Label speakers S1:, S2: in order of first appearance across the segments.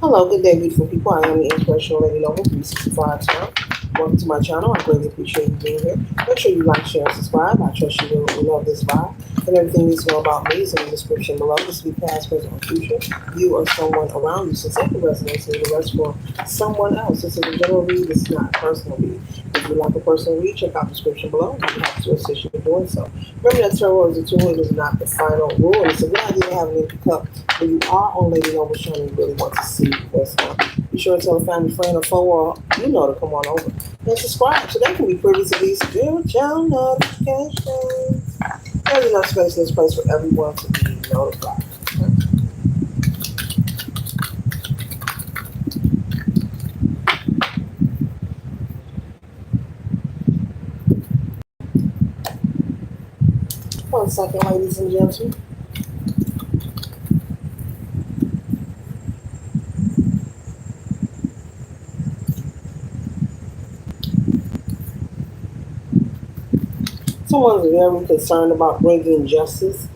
S1: Hello, good day, beautiful people. I am the Inspirational Lady Noble 365 time. Welcome to my channel. I greatly appreciate you being here. Make sure you like, share, and subscribe. I trust you will love this vibe. And everything you need to know about me is in the description below. This will be past, present, or future. You or someone around you. So take the resonance and the rest for someone else. This is a general read. This is not a personal read. If you like a personal read, check out the description below. I'm happy to assist you in doing so. Remember that tarot is a tool. It is not the final rule. It's a good idea to have an empty cup when you are on Lady Noble show and you really want to see what's up. Be sure to tell a family, friend, or foe, or to come on over and subscribe so they can be privy to these spiritual notifications. There's enough space in this place for everyone to be notified. One second, ladies and gentlemen. Someone's very concerned about bringing justice.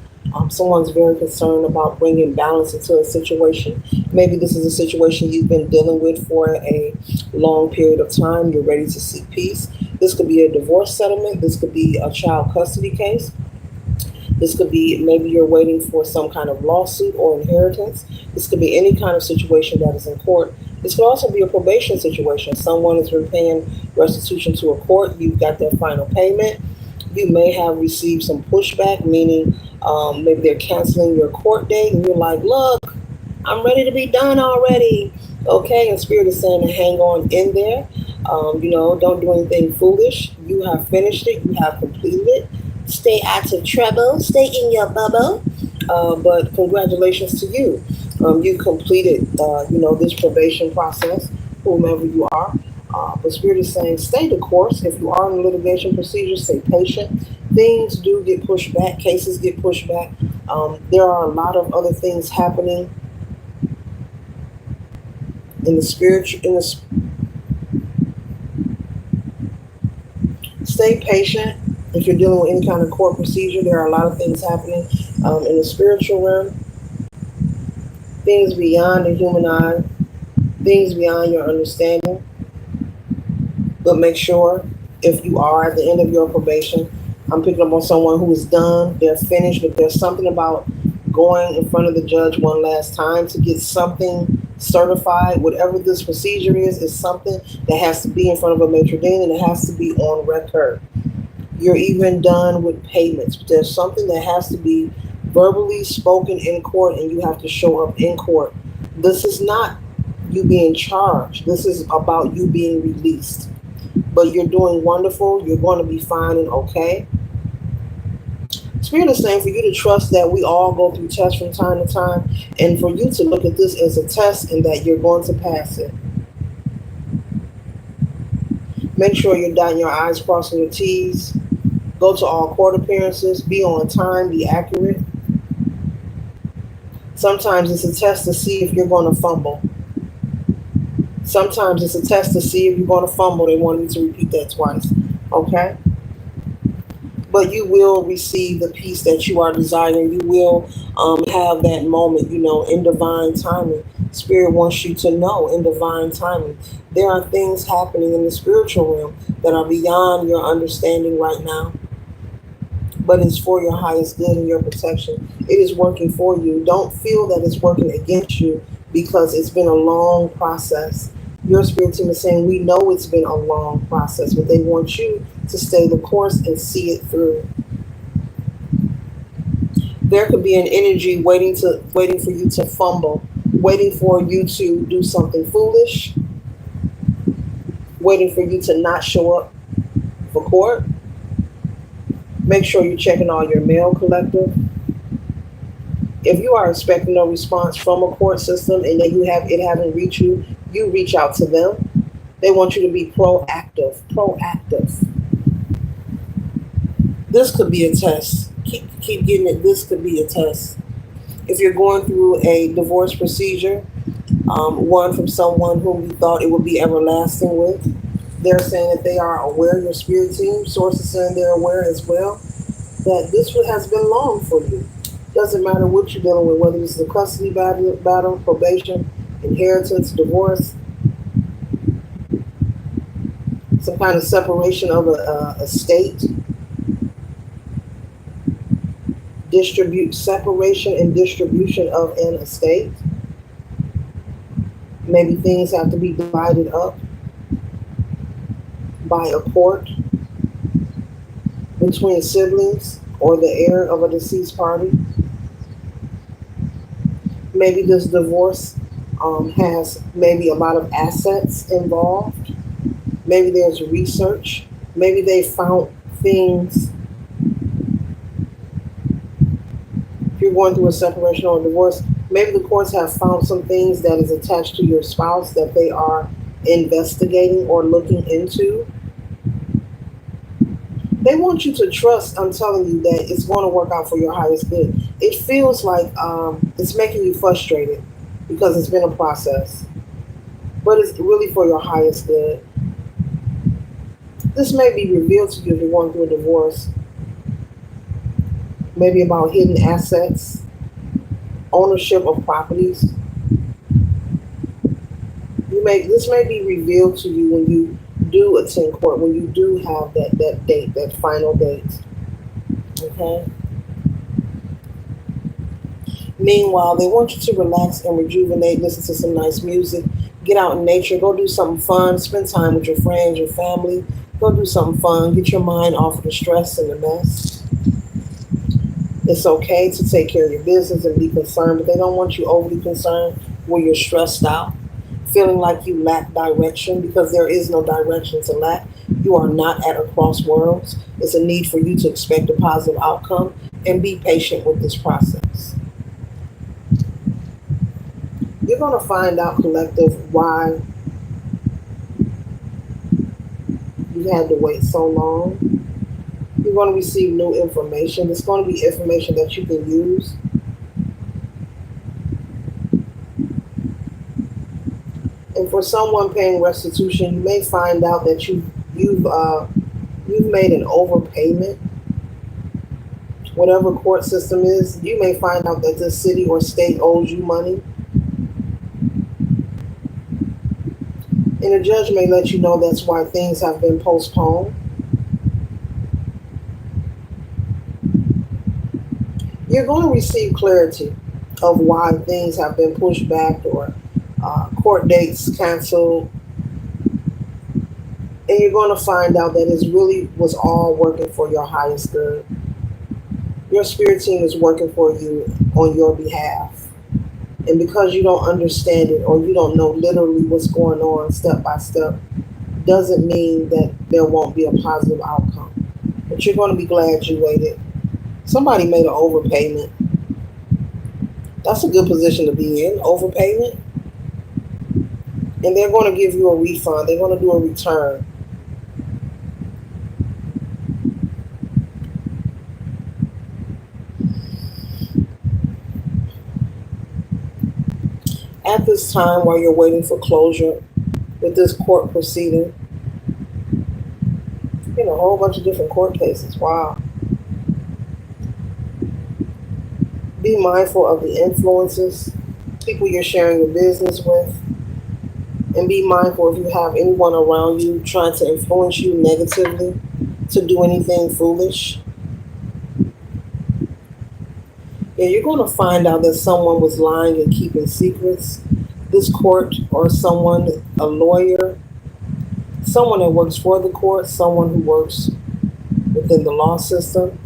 S1: Someone's very concerned about bringing balance into a situation. Maybe this is a situation you've been dealing with for a long period of time. You're ready to seek peace. This could be a divorce settlement. This could be a child custody case. This could be maybe you're waiting for some kind of lawsuit or inheritance. This could be any kind of situation that is in court. This could also be a probation situation. Someone is repaying restitution to a court. You've got their final payment. You may have received some pushback, meaning maybe they're canceling your court date and you're like, look, I'm ready to be done already. Okay, and Spirit is saying to hang on in there. Don't do anything foolish. You have finished it. You have completed it. Stay out of trouble. Stay in your bubble. But congratulations to you. You completed, this probation process, whomever you are. But Spirit is saying, stay the course. If you are in litigation procedures, stay patient. Things do get pushed back. Cases get pushed back. There are a lot of other things happening in the spiritual. Stay patient. If you're dealing with any kind of court procedure, there are a lot of things happening in the spiritual realm. Things beyond the human eye. Things beyond your understanding. But make sure if you are at the end of your probation, I'm picking up on someone who is done, they're finished, but there's something about going in front of the judge one last time to get something certified. Whatever this procedure is something that has to be in front of a maitre d' and it has to be on record. You're even done with payments. But there's something that has to be verbally spoken in court and you have to show up in court. This is not you being charged. This is about you being released. But you're doing wonderful. You're going to be fine and okay. Spirit is saying for you to trust that we all go through tests from time to time, and for you to look at this as a test and that you're going to pass it. Make sure you're dotting your I's, crossing your T's. Go to all court appearances. Be on time. Be accurate. Sometimes it's a test to see if you're going to fumble. Sometimes it's a test to see if you're going to fumble. They want you to repeat that twice. Okay? But you will receive the peace that you are desiring. You will have that moment, in divine timing. Spirit wants you to know in divine timing. There are things happening in the spiritual realm that are beyond your understanding right now. But it's for your highest good and your protection. It is working for you. Don't feel that it's working against you because it's been a long process. Your spirit team is saying, we know it's been a long process, but they want you to stay the course and see it through. There could be an energy waiting for you to fumble, waiting for you to do something foolish, waiting for you to not show up for court. Make sure you're checking all your mail collector. If you are expecting no response from a court system and that it haven't reached you, you reach out to them. They want you to be proactive. This could be a test. Keep getting it. This could be a test. If you're going through a divorce procedure, one from someone whom you thought it would be everlasting with, they're saying that they are aware, your spirit team, sources saying they're aware as well, that this has been long for you. Doesn't matter what you're dealing with, whether it's the custody battle, probation, inheritance, divorce, some kind of separation of a estate, distribute separation and distribution of an estate. Maybe things have to be divided up by a court between siblings or the heir of a deceased party. Maybe this divorce has maybe a lot of assets involved. Maybe there's research. Maybe they found things. If you're going through a separation or a divorce, maybe the courts have found some things that is attached to your spouse that they are investigating or looking into. They want you to trust, I'm telling you, that it's going to work out for your highest good. It feels like it's making you frustrated because it's been a process, but it's really for your highest good. This may be revealed to you if you're going through a divorce, maybe about hidden assets, ownership of properties. This may be revealed to you when you do attend court, when you do have that date, that final date. Okay? Meanwhile, they want you to relax and rejuvenate, listen to some nice music, get out in nature, go do something fun, spend time with your friends, your family, go do something fun, get your mind off of the stress and the mess. It's okay to take care of your business and be concerned, but they don't want you overly concerned where you're stressed out, feeling like you lack direction, because there is no direction to lack. You are not at a crossroads. It's a need for you to expect a positive outcome and be patient with this process. You're going to find out, collective, why you had to wait so long. You're going to receive new information. It's going to be information that you can use. And for someone paying restitution, you may find out that you've made an overpayment. Whatever court system is, you may find out that this city or state owes you money. And a judge may let you know that's why things have been postponed. You're going to receive clarity of why things have been pushed back or court dates canceled. And you're going to find out that it really was all working for your highest good. Your spirit team is working for you on your behalf. And because you don't understand it or you don't know literally what's going on step by step, doesn't mean that there won't be a positive outcome. But you're going to be glad you waited. Somebody made an overpayment. That's a good position to be in, overpayment. And they're going to give you a refund. They're going to do a return. At this time, while you're waiting for closure with this court proceeding, a whole bunch of different court cases. Wow. Be mindful of the influences, people you're sharing your business with, and be mindful if you have anyone around you trying to influence you negatively to do anything foolish. Yeah, you're going to find out that someone was lying and keeping secrets. This court or someone, a lawyer, someone that works for the court, someone who works within the law system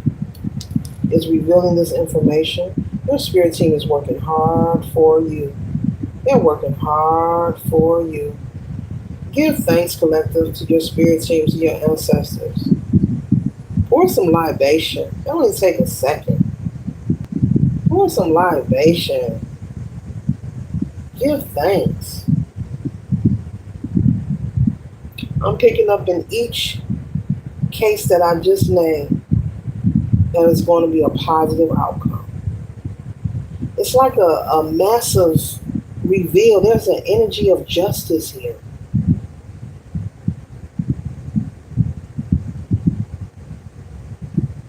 S1: is revealing this information. Your spirit team is working hard for you. They're working hard for you. Give thanks, collective, to your spirit teams and your ancestors. Pour some libation. It only take a second. Pour some libation. Give thanks. I'm picking up in each case that I just named that is going to be a positive outcome. It's like a massive reveal. There's an energy of justice here.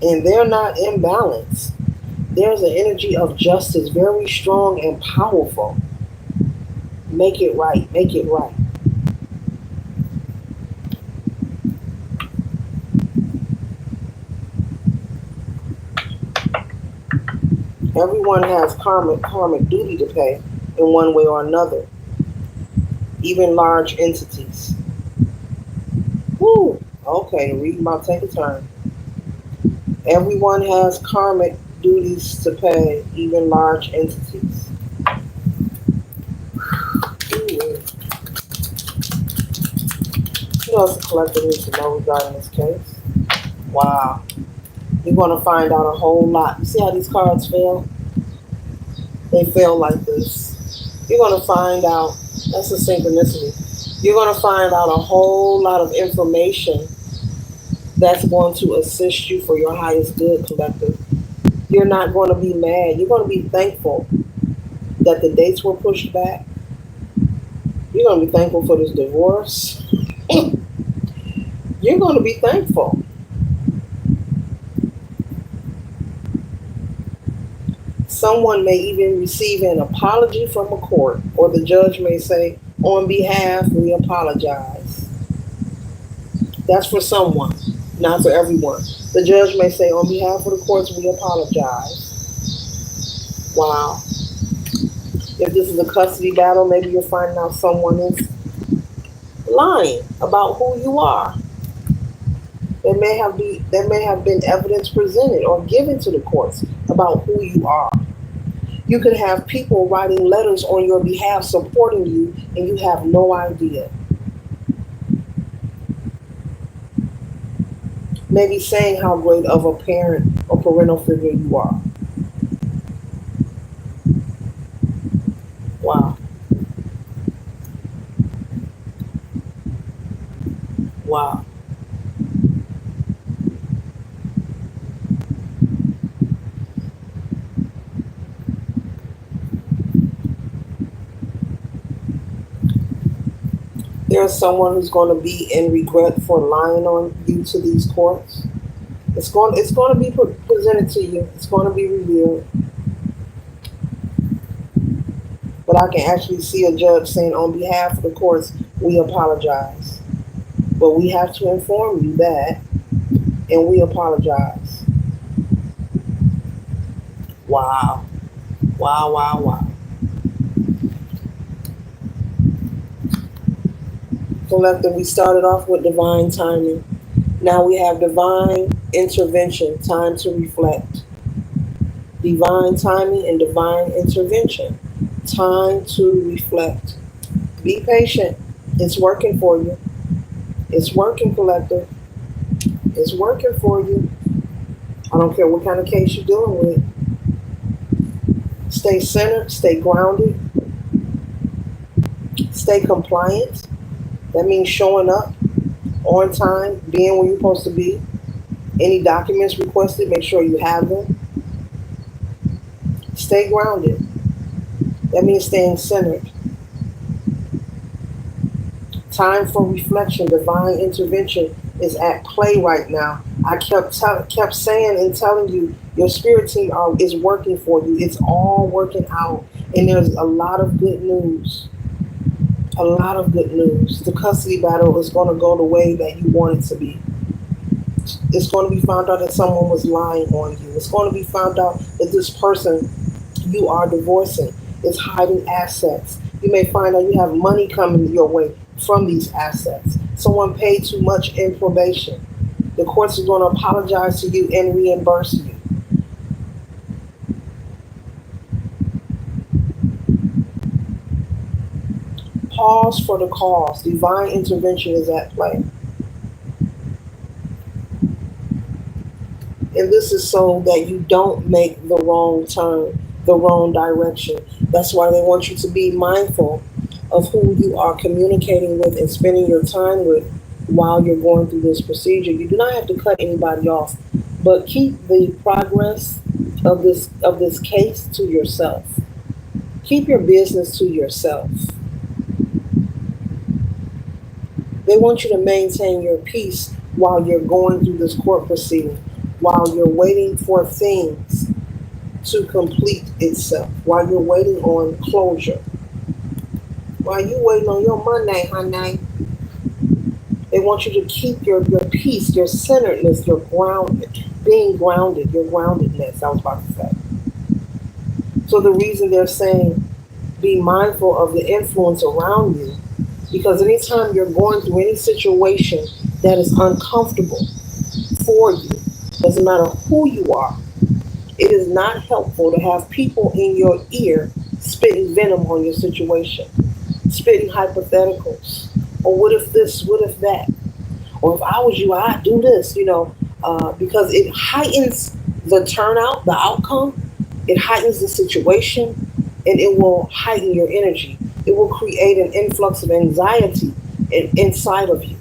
S1: And they're not imbalanced. There's an energy of justice, very strong and powerful. Make it right. Make it right. Everyone has karmic duty to pay in one way or another, even large entities. Woo! Okay, the reading about to take a turn. Everyone has karmic duties to pay, even large entities. Ooh. What else the collector needs to know regarding this case? Wow. You're going to find out a whole lot. You see how these cards fail? They fail like this. You're going to find out, that's a synchronicity. You're going to find out a whole lot of information that's going to assist you for your highest good, collective. You're not going to be mad. You're going to be thankful that the dates were pushed back. You're going to be thankful for this divorce. You're going to be thankful. Someone may even receive an apology from a court, or the judge may say, on behalf, we apologize. That's for someone, not for everyone. The judge may say, on behalf of the courts, we apologize. Wow. If this is a custody battle, maybe you're finding out someone is lying about who you are. There may have been evidence presented or given to the courts about who you are. You could have people writing letters on your behalf supporting you, and you have no idea. Maybe saying how great of a parent or parental figure you are. Wow. Wow. There's someone who's going to be in regret for lying on you to these courts. It's going to be presented to you. It's going to be revealed. But I can actually see a judge saying, on behalf of the courts, we apologize. But we have to inform you that, and we apologize. Wow. Wow, wow, wow. Collective, we started off with divine timing. Now we have divine intervention, time to reflect. Divine timing and divine intervention, time to reflect. Be patient. It's working for you. It's working, collective. It's working for you. I don't care what kind of case you're dealing with. Stay centered, stay grounded, stay compliant. That means showing up on time, being where you're supposed to be. Any documents requested, make sure you have them. Stay grounded. That means staying centered. Time for reflection, divine intervention is at play right now. I kept saying and telling you, your spirit team is working for you. It's all working out, and there's a lot of good news. A lot of good news. The custody battle is going to go the way that you want it to be. It's going to be found out that someone was lying on you. It's going to be found out that this person you are divorcing is hiding assets. You may find out you have money coming your way from these assets. Someone paid too much in probation. The courts are going to apologize to you and reimburse you. Pause for the cause. Divine intervention is at play. And this is so that you don't make the wrong turn, the wrong direction. That's why they want you to be mindful of who you are communicating with and spending your time with while you're going through this procedure. You do not have to cut anybody off, but keep the progress of this case to yourself. Keep your business to yourself. They want you to maintain your peace while you're going through this court proceeding, while you're waiting for things to complete itself, while you're waiting on closure. While you waiting on your Monday, honey, they want you to keep your peace, your centeredness, your grounded, being grounded, your groundedness. I was about to say. So the reason they're saying be mindful of the influence around you, because anytime you're going through any situation that is uncomfortable for you, doesn't matter who you are, it is not helpful to have people in your ear spitting venom on your situation, spitting hypotheticals. Or what if this, what if that? Or if I was you, I'd do this, because it heightens the turnout, the outcome, it heightens the situation, and it will heighten your energy. It will create an influx of anxiety inside of you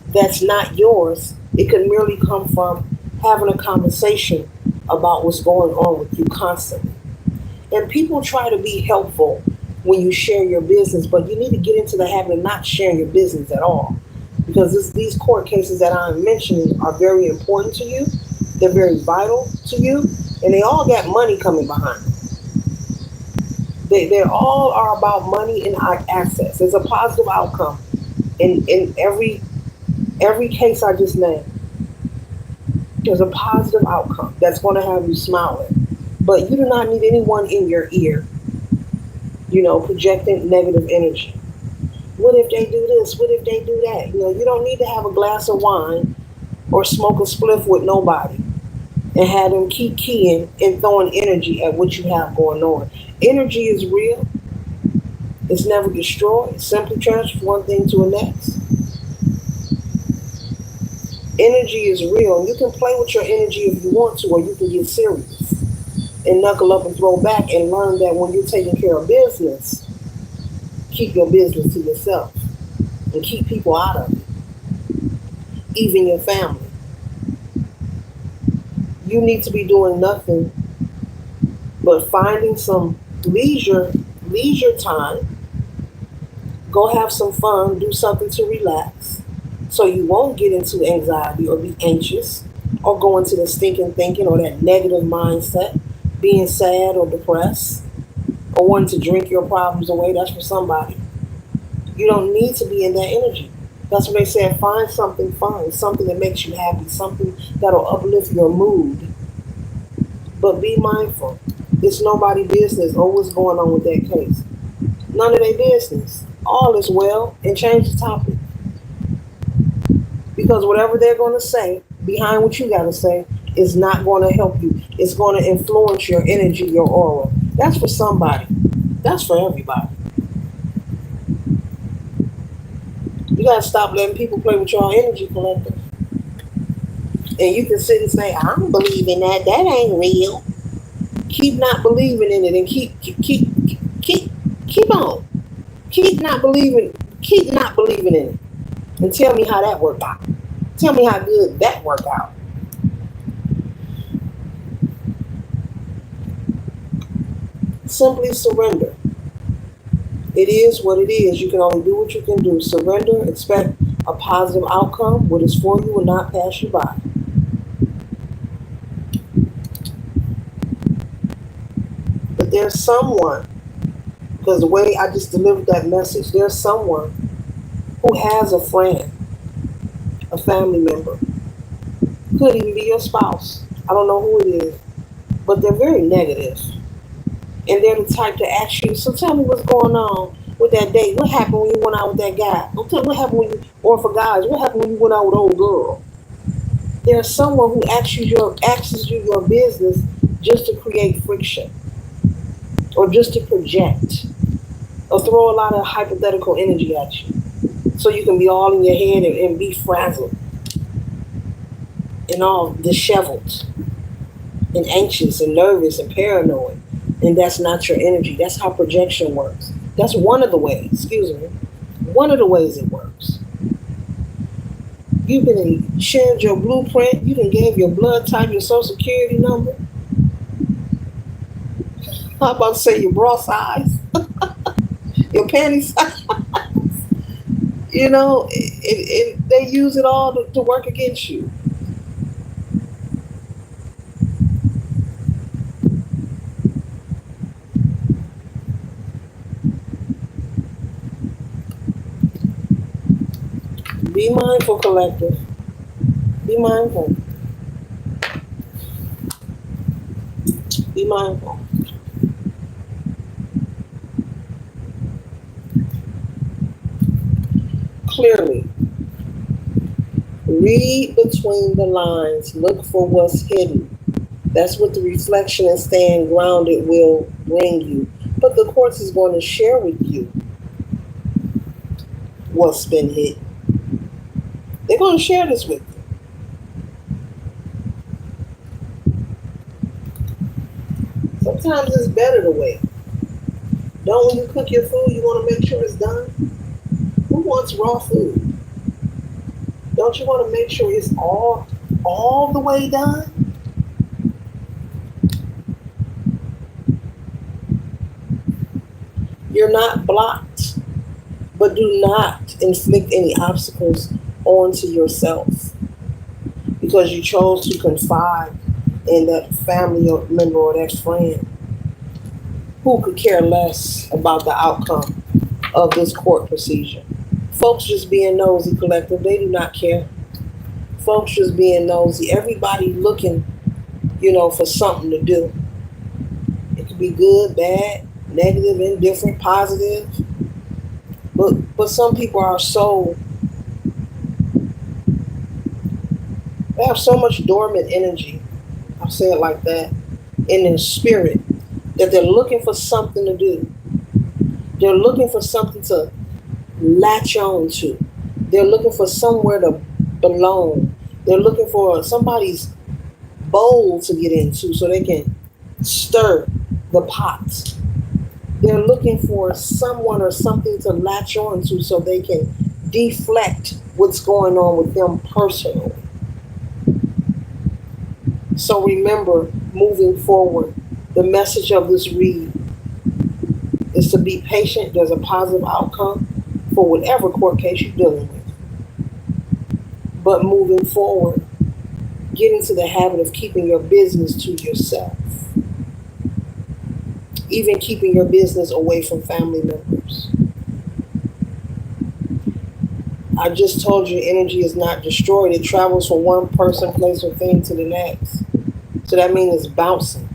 S1: that's not yours. It could merely come from having a conversation about what's going on with you constantly. And people try to be helpful when you share your business, but you need to get into the habit of not sharing your business at all. Because these court cases that I'm mentioning are very important to you, they're very vital to you, and they all got money coming behind them. They all are about money and access. There's a positive outcome in every case I just named. There's a positive outcome that's going to have you smiling. But you do not need anyone in your ear, projecting negative energy. What if they do this? What if they do that? You don't need to have a glass of wine or smoke a spliff with nobody and have them keep keying and throwing energy at what you have going on. Energy is real. It's never destroyed. It simply transfers one thing to the next. Energy is real. And you can play with your energy if you want to, or you can get serious and knuckle up and throw back and learn that when you're taking care of business, keep your business to yourself and keep people out of it, even your family. You need to be doing nothing but finding some leisure time, go have some fun, do something to relax so you won't get into anxiety or be anxious or go into the stinking thinking or that negative mindset, being sad or depressed or wanting to drink your problems away. That's for somebody. You don't need to be in that energy. That's what they said. Find something fun, something that makes you happy, something that'll uplift your mood. But be mindful. It's nobody's business or what's going on with that case. None of their business. All is well, and change the topic. Because whatever they're going to say behind what you got to say is not going to help you. It's going to influence your energy, your aura. That's for somebody. That's for everybody. You got to stop letting people play with your energy, collective. And you can sit and say, I don't believe in that. That ain't real. Keep not believing in it and keep on. Keep not believing in it. And tell me how that worked out. Tell me how good that worked out. Simply surrender. It is what it is. You can only do what you can do. Surrender, expect a positive outcome. What is for you will not pass you by. But there's someone, because the way I just delivered that message, there's someone who has a friend, a family member, could even be your spouse. I don't know who it is, but they're very negative. And they're the type to ask you, so tell me what's going on with that date. What happened when you went out with that guy? Don't tell me what happened when you, or for guys, what happened when you went out with old girl? There's someone who asks you your business just to create friction or just to project or throw a lot of hypothetical energy at you so you can be all in your head and be frazzled and all disheveled and anxious and nervous and paranoid. And that's not your energy. That's how projection works. That's one of the ways, excuse me, one of the ways it works. You can shared your blueprint. You can give your blood type, your social security number. How about to say your bra size, your panty size? They use it all to work against you. Be mindful, collective. Be mindful. Be mindful. Clearly, read between the lines. Look for what's hidden. That's what the reflection and staying grounded will bring you. But the course is going to share with you what's been hidden. They're going to share this with you. Sometimes it's better to wait. Don't when you cook your food, you want to make sure it's done? Who wants raw food? Don't you want to make sure it's all the way done? You're not blocked, but do not inflict any obstacles onto yourself because you chose to confide in that family or member or that friend who could care less about the outcome of this court procedure. Folks just being nosy, collective, they do not care. Folks just being nosy. Everybody looking, for something to do. It could be good, bad, negative, indifferent, positive. But some people are they have so much dormant energy, I'll say it like that, in their spirit, that they're looking for something to do. They're looking for something to latch on to. They're looking for somewhere to belong. They're looking for somebody's bowl to get into so they can stir the pot. They're looking for someone or something to latch on to so they can deflect what's going on with them personally. So remember, moving forward, the message of this read is to be patient. There's a positive outcome for whatever court case you're dealing with. But moving forward, get into the habit of keeping your business to yourself. Even keeping your business away from family members. I just told you energy is not destroyed. It travels from one person, place, or thing to the next. So that means it's bouncing.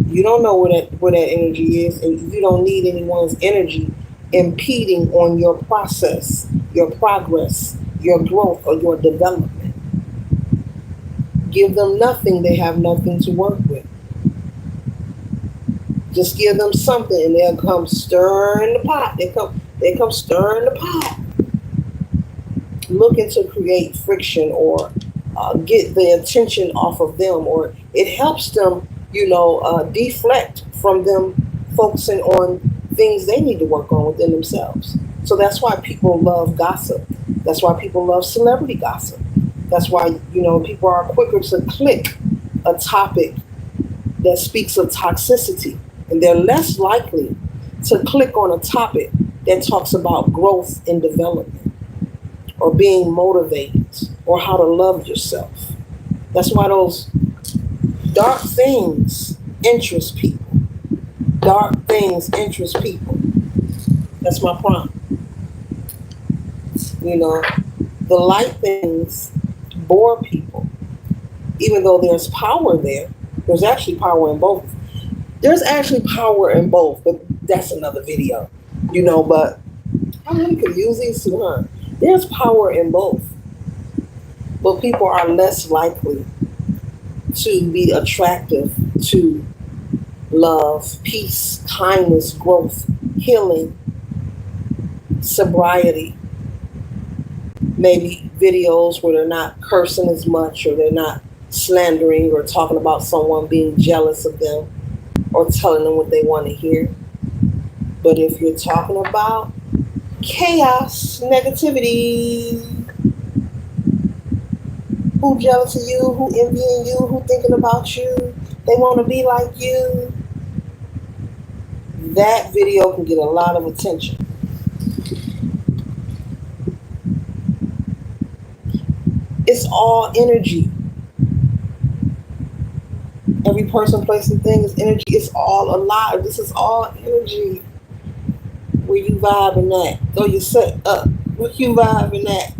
S1: You don't know where that energy is, and you don't need anyone's energy impeding on your process, your progress, your growth, or your development. Give them nothing, they have nothing to work with. Just give them something and they'll come stirring the pot. They come stirring the pot. Looking to create friction or get the attention off of them, or it helps them, deflect from them focusing on things they need to work on within themselves. So that's why people love gossip. That's why people love celebrity gossip. That's why, people are quicker to click a topic that speaks of toxicity. And they're less likely to click on a topic that talks about growth and development or being motivated or how to love yourself. That's why those dark things interest people. Dark things interest people. That's my prompt. The light things bore people. Even though there's power there's actually power in both. There's actually power in both, but that's another video. But I really could use these two, huh? There's power in both. But people are less likely to be attractive to love, peace, kindness, growth, healing, sobriety. Maybe videos where they're not cursing as much or they're not slandering or talking about someone being jealous of them or telling them what they want to hear. But if you're talking about chaos, negativity, who jealous of you, who envying you, who thinking about you, they want to be like you, that video can get a lot of attention. It's all energy. Every person, place, and thing is energy. It's all alive. This is all energy. Where you vibing at? Throw your set up. Where you vibing at?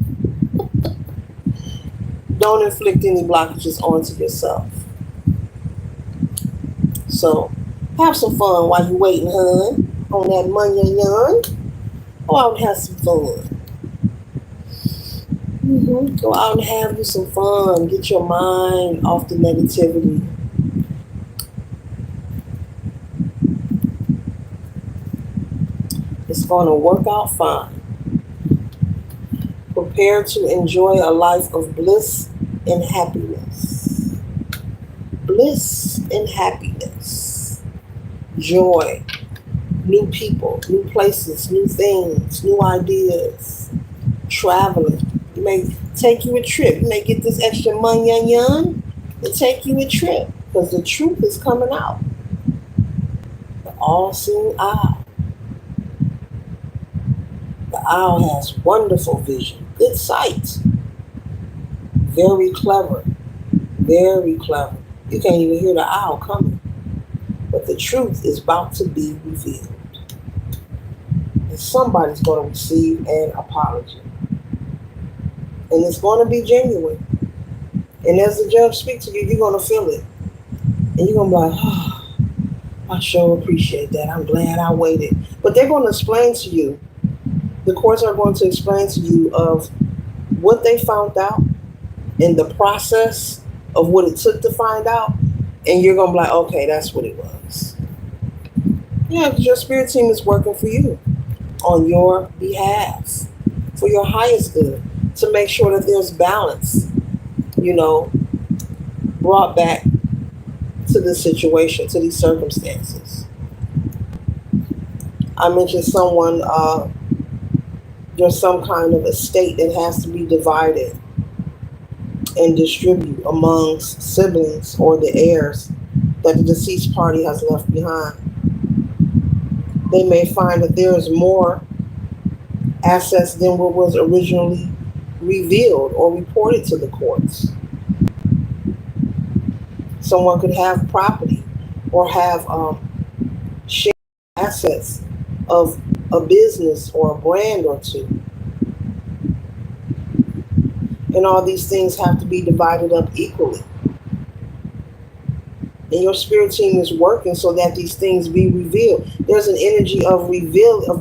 S1: Don't inflict any blockages onto yourself. So have some fun while you're waiting, hun, on that money yarn. Go out and have some fun. Go out and have you some fun. Get your mind off the negativity. It's going to work out fine. Prepare to enjoy a life of bliss and happiness. Bliss and happiness. Joy. New people, new places, new things, new ideas. Traveling. You may take you a trip. You may get this extra money and take you a trip. Because the truth is coming out. The all-seeing eye. The owl has wonderful vision, good sight. Very clever, very clever. You can't even hear the owl coming. But the truth is about to be revealed. And somebody's going to receive an apology. And it's going to be genuine. And as the judge speaks to you, you're going to feel it. And you're going to be like, oh, I sure appreciate that. I'm glad I waited. But they're going to explain to you, the courts are going to explain to you of what they found out and the process of what it took to find out. And you're going to be like, okay, that's what it was. Yeah, because your spirit team is working for you on your behalf for your highest good, to make sure that there's balance, brought back to the situation, to these circumstances. I mentioned someone, there's some kind of estate that has to be divided and distributed amongst siblings or the heirs that the deceased party has left behind. They may find that there is more assets than what was originally revealed or reported to the courts. Someone could have property or have shared assets of a business or a brand or two. And all these things have to be divided up equally. And your spirit team is working so that these things be revealed. There's an energy of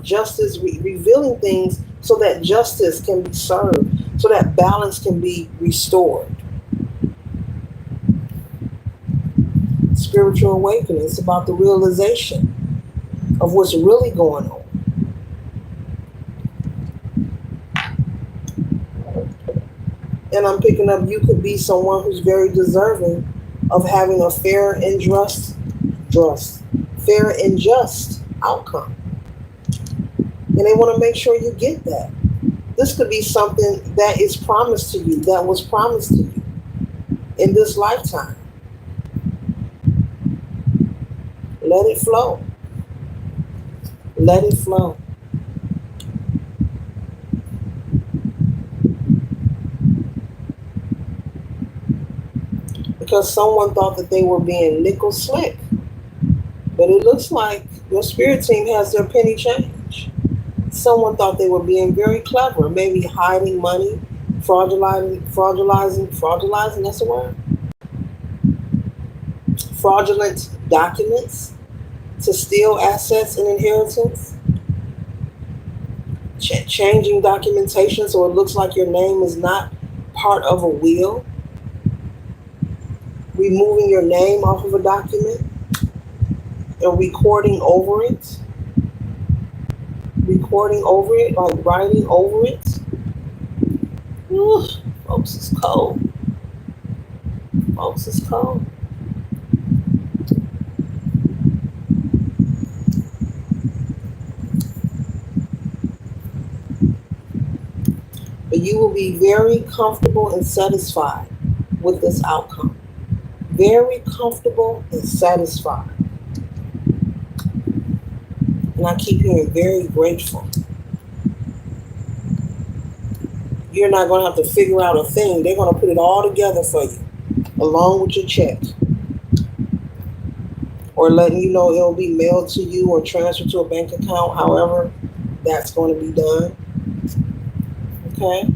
S1: justice, revealing things so that justice can be served, so that balance can be restored. Spiritual awakening. It's about the realization of what's really going on. And I'm picking up, you could be someone who's very deserving of having a fair and just outcome. And they want to make sure you get that. This could be something that is promised to you, that was promised to you in this lifetime. Let it flow. Let it flow. Because someone thought that they were being nickel slick. But it looks like your spirit team has their penny change. Someone thought they were being very clever, maybe hiding money, fraudulizing, that's a word? Fraudulent documents to steal assets and inheritance. Changing documentation so it looks like your name is not part of a will. Removing your name off of a document and recording over it, like writing over it. Ooh, folks, it's cold. Folks, it's cold. But you will be very comfortable and satisfied with this outcome. Very comfortable and satisfied. And I keep hearing very grateful. You're not going to have to figure out a thing. They're going to put it all together for you, along with your check. Or letting you know it'll be mailed to you or transferred to a bank account, however that's going to be done. Okay?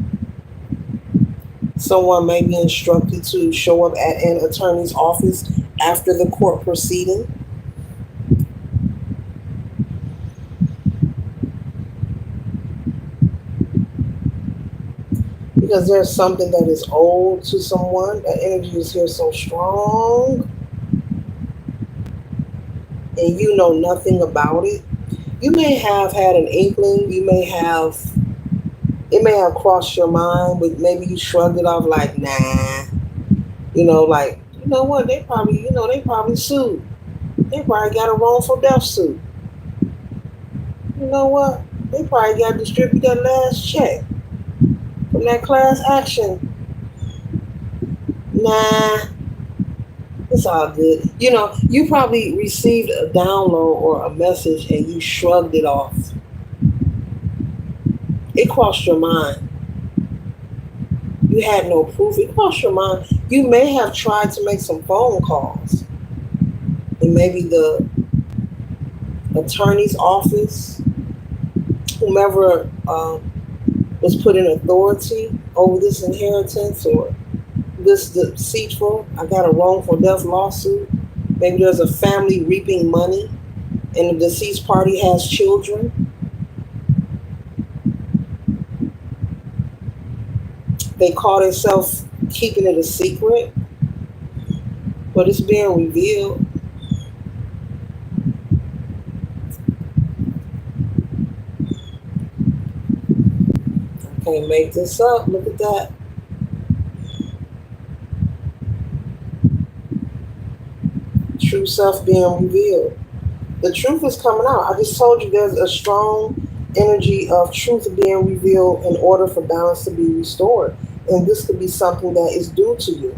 S1: Someone may be instructed to show up at an attorney's office after the court proceeding because there's something that is owed to someone. That energy is here so strong, and you know nothing about it. You may have had an inkling. It may have crossed your mind, but maybe you shrugged it off like, nah. Like, you know what? They probably sued. They probably got a wrongful death suit. You know what? They probably got to distribute that last check from that class action. Nah, it's all good. You probably received a download or a message and you shrugged it off. It crossed your mind. You had no proof. It crossed your mind. You may have tried to make some phone calls. And maybe the attorney's office, whomever was put in authority over this inheritance or this deceitful, I got a wrongful death lawsuit. Maybe there's a family reaping money and the deceased party has children. They call themselves keeping it a secret, but it's being revealed. I can't make this up. Look at that. True self being revealed. The truth is coming out. I just told you there's a strong energy of truth being revealed in order for balance to be restored. And this could be something that is due to you,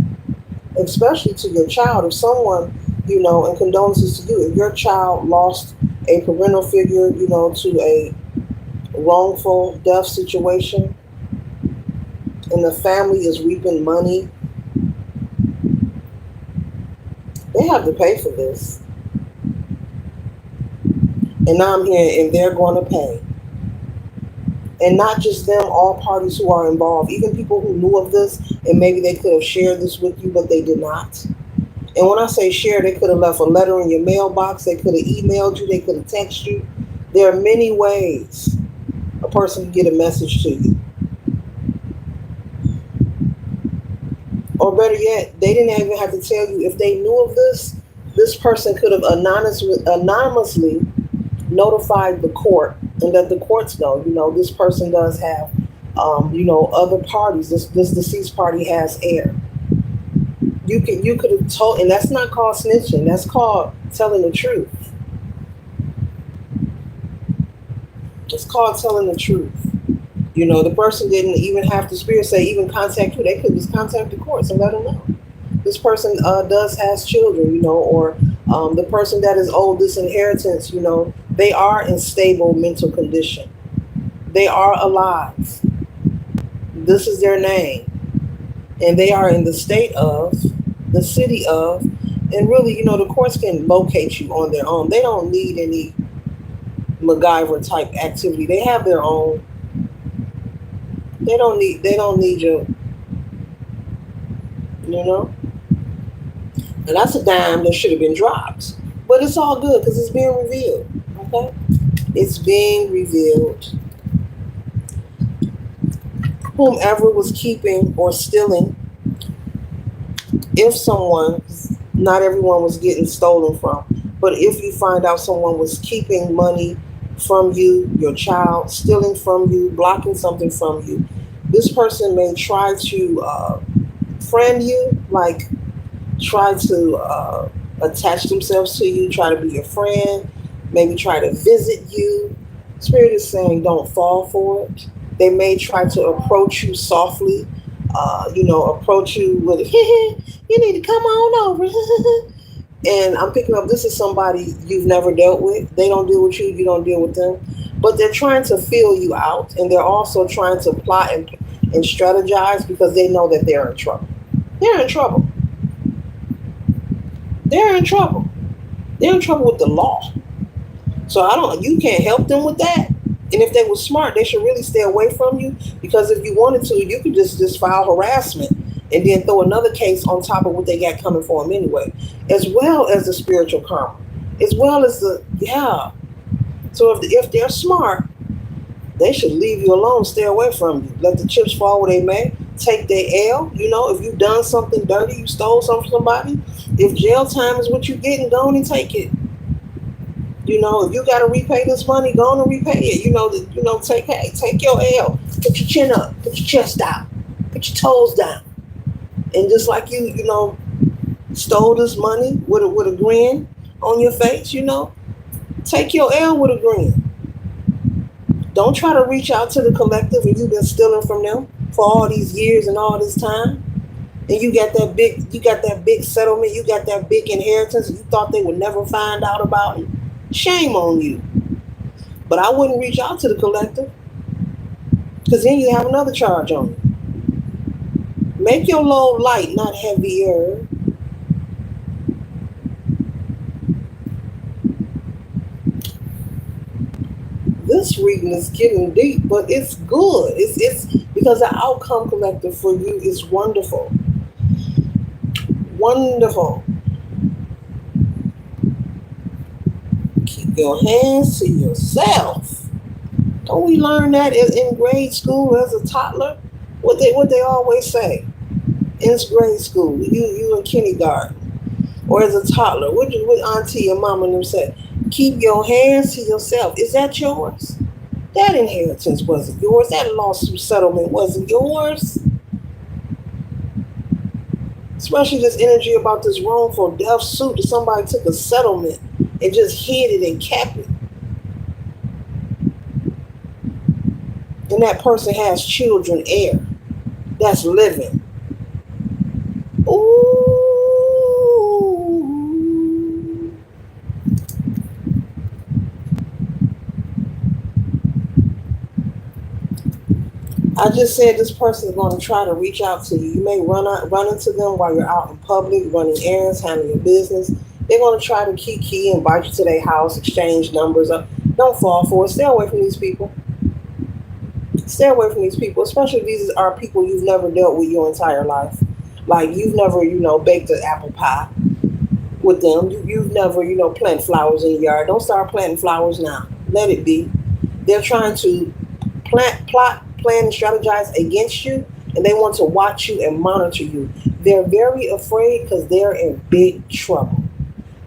S1: especially to your child. If someone, and condolences to you, if your child lost a parental figure, to a wrongful death situation, and the family is reaping money, they have to pay for this. And now I'm here, and they're going to pay. And not just them, all parties who are involved, even people who knew of this, and maybe they could have shared this with you, but they did not. And when I say share, they could have left a letter in your mailbox, they could have emailed you, they could have texted you. There are many ways a person can get a message to you. Or better yet, they didn't even have to tell you. If they knew of this person could have anonymously notified the court and let the courts know, this person does have, other parties. This deceased party has heir. You could have told, and that's not called snitching. That's called telling the truth. It's called telling the truth. The person didn't even have to even contact you. They could just contact the courts and let them know. This person has children, or the person that is owed this inheritance, they are in stable mental condition. They are alive. This is their name. And they are in the state of, the city of, and really, the courts can locate you on their own. They don't need any MacGyver type activity. They have their own. They don't need your, And that's a dime that should have been dropped. But it's all good because it's being revealed. Okay? It's being revealed. Whomever was keeping or stealing, if someone, not everyone was getting stolen from, but if you find out someone was keeping money from you, your child, stealing from you, blocking something from you, this person may try to friend you, like try to attach themselves to you, try to be your friend, maybe try to visit you. Spirit is saying don't fall for it. They may try to approach you softly, approach you with, you need to come on over. And I'm picking up, this is somebody you've never dealt with. They don't deal with you, you don't deal with them. But they're trying to feel you out, and they're also trying to plot and strategize because they know that they're in trouble. They're in trouble. They're in trouble. They're in trouble with the law. So you can't help them with that. And if they were smart, they should really stay away from you, because if you wanted to, you could just file harassment and then throw another case on top of what they got coming for them anyway, as well as the spiritual karma, as well as the, yeah. So if they're smart, they should leave you alone, stay away from you. Let the chips fall where they may. Take their L. You know, if you've done something dirty, you stole something from somebody, if jail time is what you're getting, go on and take it. You know, if you got to repay this money, go on and repay it. Take your L. Put your chin up. Put your chest out. Put your toes down. And just like stole this money with a grin on your face, take your L with a grin. Don't try to reach out to the collective and you've been stealing from them for all these years and all this time. And you got that big settlement, you got that big inheritance, and you thought they would never find out about it. Shame on you. But I wouldn't reach out to the collective, because then you have another charge on you. Make your load light, not heavier. This reading is getting deep, but it's good. It's because the outcome collective for you is wonderful. Wonderful. Keep your hands to yourself. Don't we learn that in grade school as a toddler? What they always say in grade school, you in kindergarten, or as a toddler, what auntie and mama and them say? Keep your hands to yourself. Is that yours? That inheritance wasn't yours. That lawsuit settlement wasn't yours. Especially this energy about this wrongful death suit that somebody took a settlement and just hid it and kept it. And that person has children, heir, that's living. Ooh. I just said this person is going to try to reach out to you. You may run into them while you're out in public, running errands, handling your business. They're going to try to key, invite you to their house, exchange numbers. Don't fall for it. Stay away from these people. Stay away from these people, especially if these are people you've never dealt with your entire life. Like you've never, baked an apple pie with them. You've never, planted flowers in the yard. Don't start planting flowers now. Let it be. They're trying to plot, plan, and strategize against you, and they want to watch you and monitor you. They're very afraid because they're in big trouble.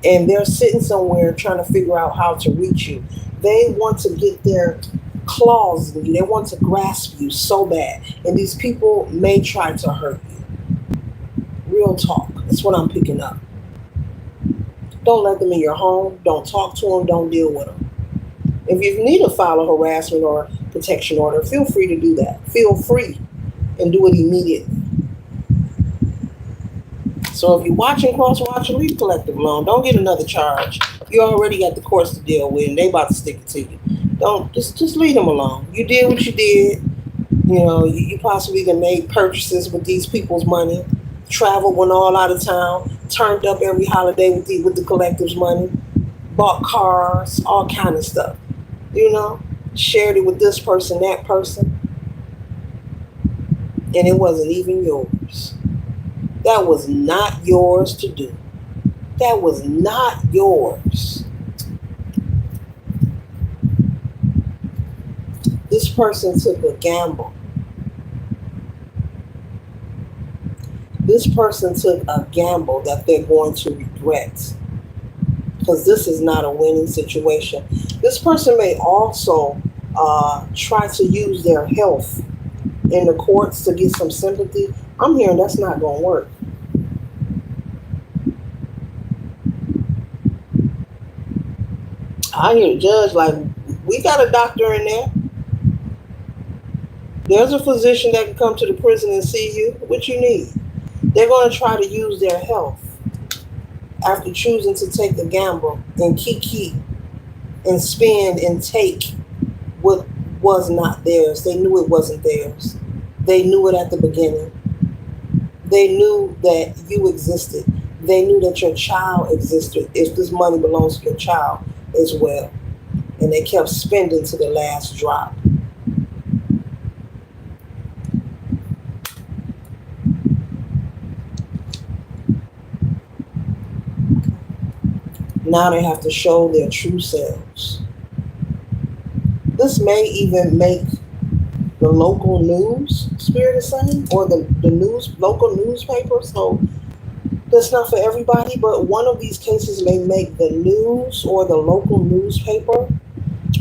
S1: And they're sitting somewhere trying to figure out how to reach you. They want to get their claws in you. They want to grasp you so bad. And these people may try to hurt you. Real talk. That's what I'm picking up. Don't let them in your home. Don't talk to them. Don't deal with them. If you need to file a harassment or protection order, feel free to do that. Feel free and do it immediately. So if you're watching, cross-watch, and leave collective alone. Don't get another charge. You already got the courts to deal with, and they about to stick it to you. Don't just leave them alone. You did what you did. You possibly even made purchases with these people's money, traveled, went all out of town, turned up every holiday with the collective's money, bought cars, all kind of stuff. Shared it with this person, that person, and it wasn't even yours. That was not yours to do. That was not yours. This person took a gamble. This person took a gamble that they're going to regret, because this is not a winning situation. This person may also try to use their health in the courts to get some sympathy. I'm hearing that's not going to work. I hear the judge like, we got a doctor in there. There's a physician that can come to the prison and see you. What you need? They're going to try to use their health after choosing to take a gamble and keep and spend and take what was not theirs. They knew it wasn't theirs. They knew it at the beginning. They knew that you existed. They knew that your child existed, if this money belongs to your child as well. and they kept spending to the last drop. Now they have to show their true selves. This may even make the local news, Spirit is saying, or the local newspaper. So that's not for everybody, but one of these cases may make the news or the local newspaper,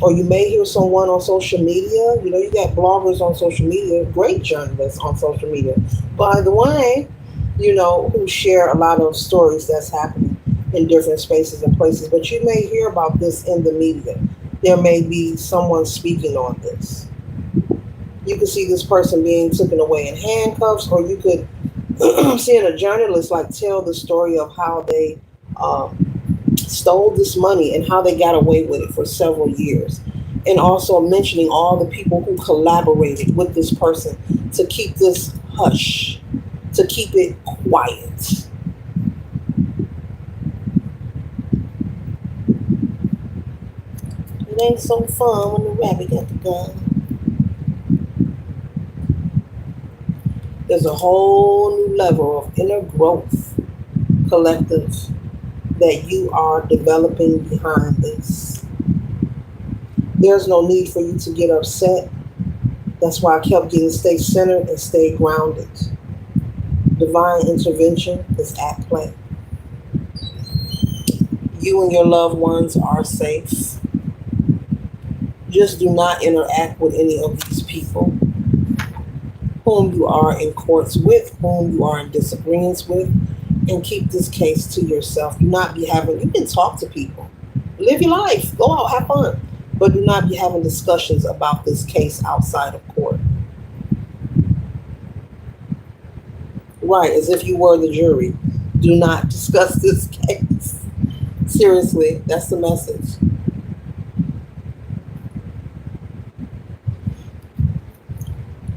S1: or you may hear someone on social media. You know, you got bloggers on social media, great journalists on social media, by the way, who share a lot of stories that's happening in different spaces and places. But you may hear about this in the media. There may be someone speaking on this. You could see this person being taken away in handcuffs, or you could seeing a journalist like tell the story of how they stole this money and how they got away with it for several years, and also mentioning all the people who collaborated with this person to keep this hush, to keep it quiet. It ain't so fun when the rabbit got the gun. There's a whole new level of inner growth, collective, that you are developing behind this. There's no need for you to get upset. That's why I kept getting stay centered and stay grounded. Divine intervention is at play. You and your loved ones are safe. Just do not interact with any of these people whom you are in courts with, whom you are in disagreements with, and keep this case to yourself. Do not be having, you can talk to people, live your life, go out, have fun, but do not be having discussions about this case outside of court. Right, as if you were the jury. Do not discuss this case. Seriously, that's the message.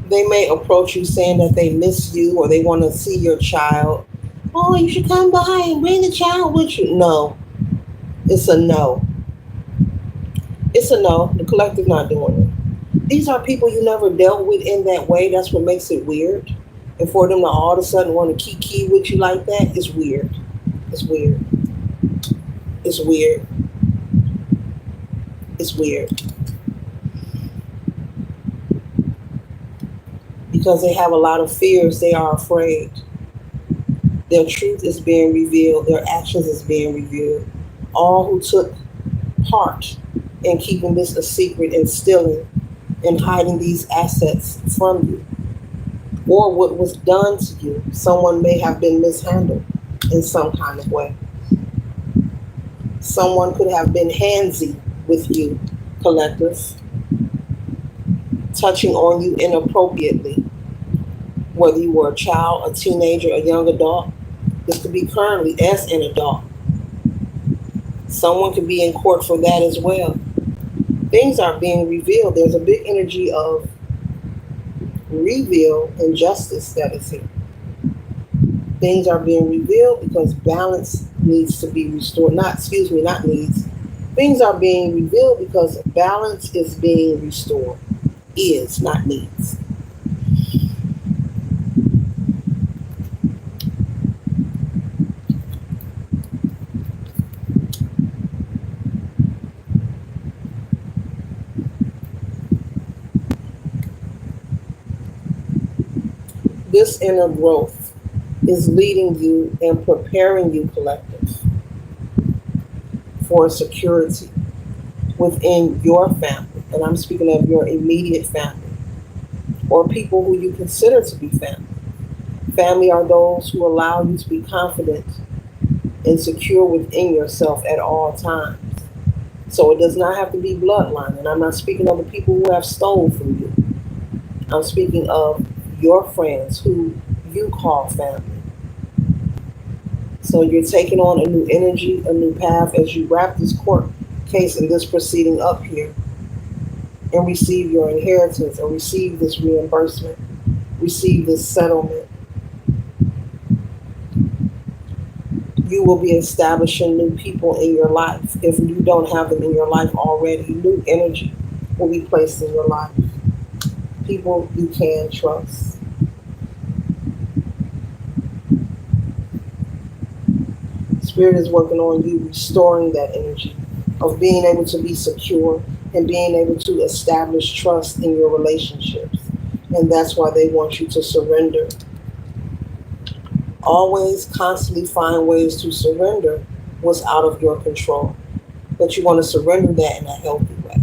S1: They may approach you saying that they miss you or they want to see your child. Oh, you should come by and bring the child with you. No, it's a no. It's a no. The collective not doing it. These are people you never dealt with in that way. That's what makes it weird. And for them to all of a sudden want to kiki with you like that is weird. It's weird. It's weird. It's weird. Because they have a lot of fears. They are afraid. Their truth is being revealed. Their actions is being revealed. All who took part in keeping this a secret and stealing and hiding these assets from you, or what was done to you, someone may have been mishandled in some kind of way. Someone could have been handsy with you, collective, touching on you inappropriately, whether you were a child, a teenager, a young adult. This could be currently as an adult. Someone could be in court for that as well. Things are being revealed. There's a big energy of reveal and justice that is here. Things are being revealed because balance needs to be restored. Not needs. Things are being revealed because balance is being restored. Is, not needs. This inner growth is leading you and preparing you, collective, for security within your family. And I'm speaking of your immediate family or people who you consider to be family. Family are those who allow you to be confident and secure within yourself at all times. So it does not have to be bloodline. And I'm not speaking of the people who have stole from you. I'm speaking of your friends who you call family. So you're taking on a new energy, a new path as you wrap this court case and this proceeding up here and receive your inheritance and receive this reimbursement, receive this settlement. You will be establishing new people in your life. If you don't have them in your life already, new energy will be placed in your life. People you can trust. Spirit is working on you, restoring that energy of being able to be secure and being able to establish trust in your relationships. And that's why they want you to surrender. Always constantly find ways to surrender what's out of your control. But you want to surrender that in a healthy way.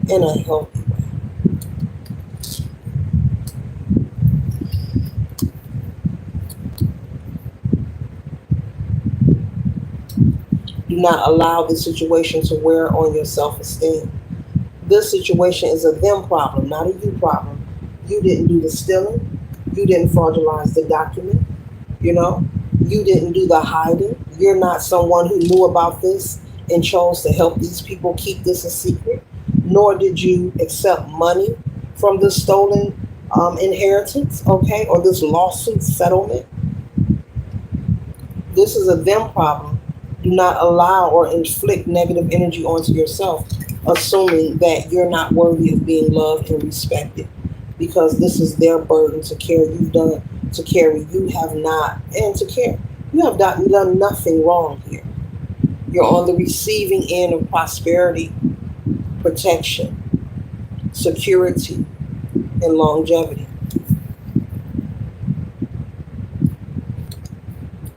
S1: In a healthy way. Do not allow the situation to wear on your self-esteem. This situation is a them problem, not a you problem. You didn't do the stealing. You didn't fraudulence the document. You know, you didn't do the hiding. You're not someone who knew about this and chose to help these people keep this a secret. Nor did you accept money from this stolen inheritance, okay, or this lawsuit settlement. This is a them problem. Do not allow or inflict negative energy onto yourself, assuming that you're not worthy of being loved and respected. Because this is their burden to carry. You've done to carry. You have not, and to care. You have done nothing wrong here. You're on the receiving end of prosperity, protection, security, and longevity.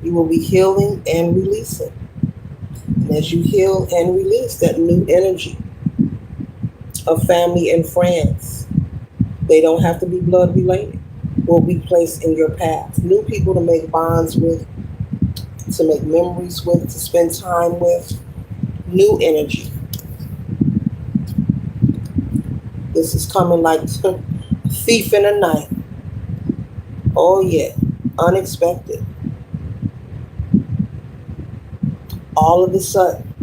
S1: You will be healing and releasing. And as you heal and release that new energy of family and friends, they don't have to be blood related, will be placed in your path. New people to make bonds with, to make memories with, to spend time with. New energy. This is coming like a thief in the night. Oh yeah, unexpected. All of a sudden,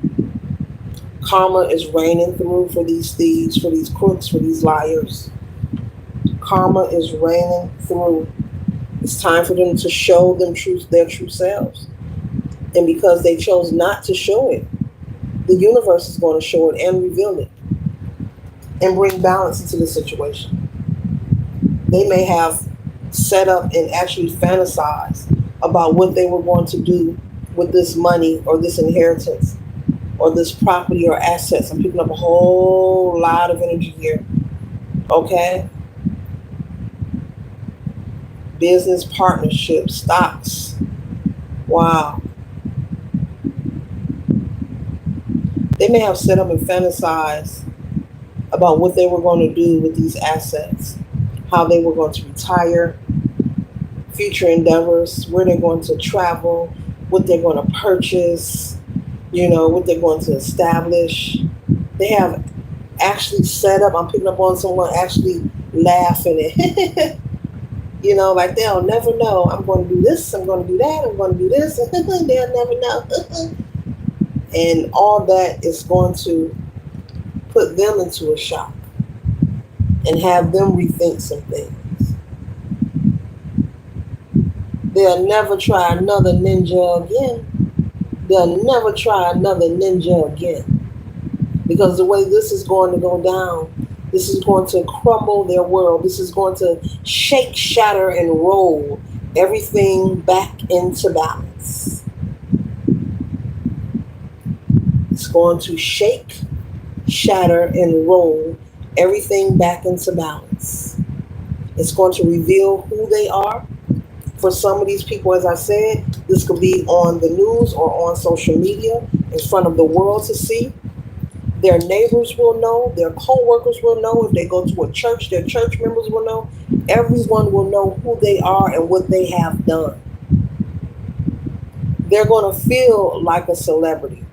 S1: karma is raining through for these thieves, for these crooks, for these liars. Karma is raining through. It's time for them to show them their true selves. And because they chose not to show it, the universe is going to show it and reveal it and bring balance into the situation. They may have set up and actually fantasized about what they were going to do with this money or this inheritance or this property or assets. I'm picking up a whole lot of energy here. Okay? Business partnerships, stocks. Wow. They may have set up and fantasized about what they were going to do with these assets, how they were going to retire, future endeavors, where they're going to travel, what they're going to purchase, what they're going to establish. They have actually set up, I'm picking up on someone actually laughing at, like they'll never know. I'm going to do this, I'm going to do that, I'm going to do this, they'll never know. And all that is going to put them into a shock and have them rethink some things. They'll never try another ninja again. They'll never try another ninja again. Because the way this is going to go down, this is going to crumble their world. This is going to shake, shatter, and roll everything back into balance. It's going to shake, shatter, and roll everything back into balance. It's going to reveal who they are. For some of these people, as I said, this could be on the news or on social media in front of the world to see. Their neighbors will know. Their co-workers will know. If they go to a church, their church members will know. Everyone will know who they are and what they have done. They're going to feel like a celebrity.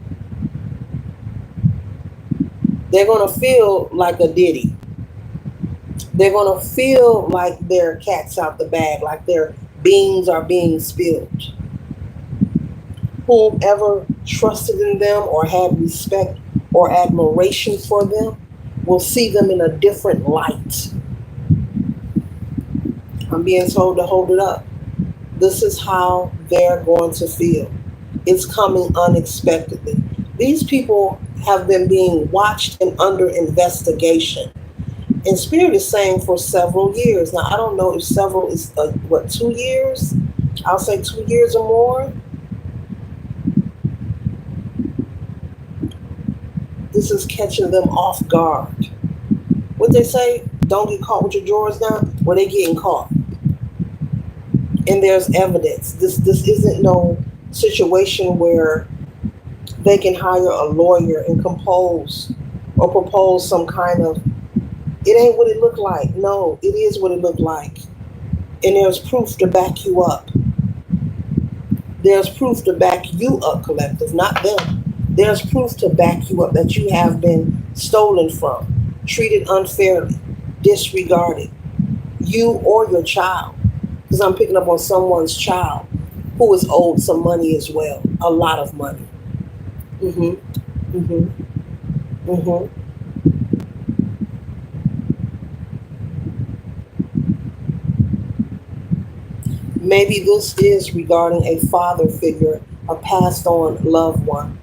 S1: They're going to feel like a Diddy. They're going to feel like their cat's out the bag, like their beans are being spilled. Whoever trusted in them or had respect or admiration for them will see them in a different light. I'm being told to hold it up. This is how they're going to feel. It's coming unexpectedly. These people have been being watched and under investigation. And Spirit is saying for several years. Now, I don't know if several is, 2 years? I'll say 2 years or more. This is catching them off guard. What they say, don't get caught with your drawers down. Well, they getting caught. And there's evidence. This isn't no situation where they can hire a lawyer and compose or propose some kind of, it ain't what it looked like. No, it is what it looked like. And there's proof to back you up. There's proof to back you up, collective, not them. There's proof to back you up that you have been stolen from, treated unfairly, disregarded, you or your child. Because I'm picking up on someone's child who is owed some money as well, a lot of money. Mm-hmm. Mm-hmm. Mm-hmm. Maybe this is regarding a father figure, a passed on loved one.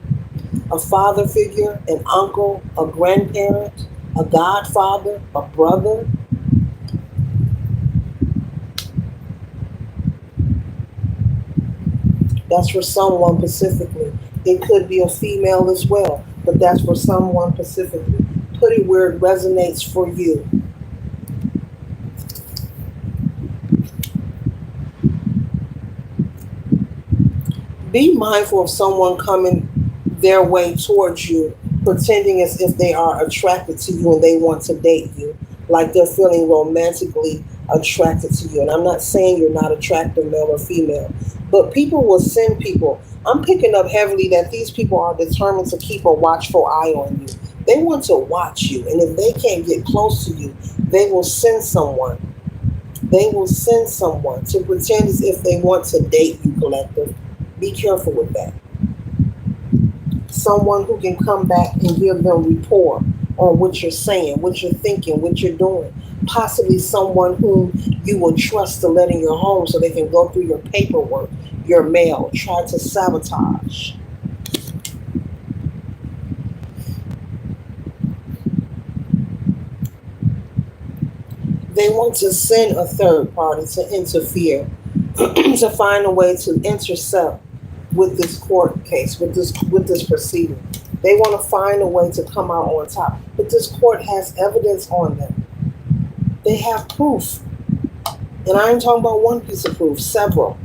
S1: A father figure, an uncle, a grandparent, a godfather, a brother. That's for someone specifically. It could be a female as well, but that's for someone specifically. Put it where it resonates for you. Be mindful of someone coming their way towards you, pretending as if they are attracted to you and they want to date you, like they're feeling romantically attracted to you. And I'm not saying you're not attractive, male or female, but people will send people. I'm picking up heavily that these people are determined to keep a watchful eye on you. They want to watch you, and if they can't get close to you, they will send someone. They will send someone to pretend as if they want to date you, collective. Be careful with that. Someone who can come back and give them rapport on what you're saying, what you're thinking, what you're doing. Possibly someone whom you will trust to let in your home so they can go through your paperwork, your mail, try to sabotage. They want to send a third party to interfere, to find a way to intercept with this court case, with this proceeding. They want to find a way to come out on top. But this court has evidence on them. They have proof. And I ain't talking about one piece of proof, several.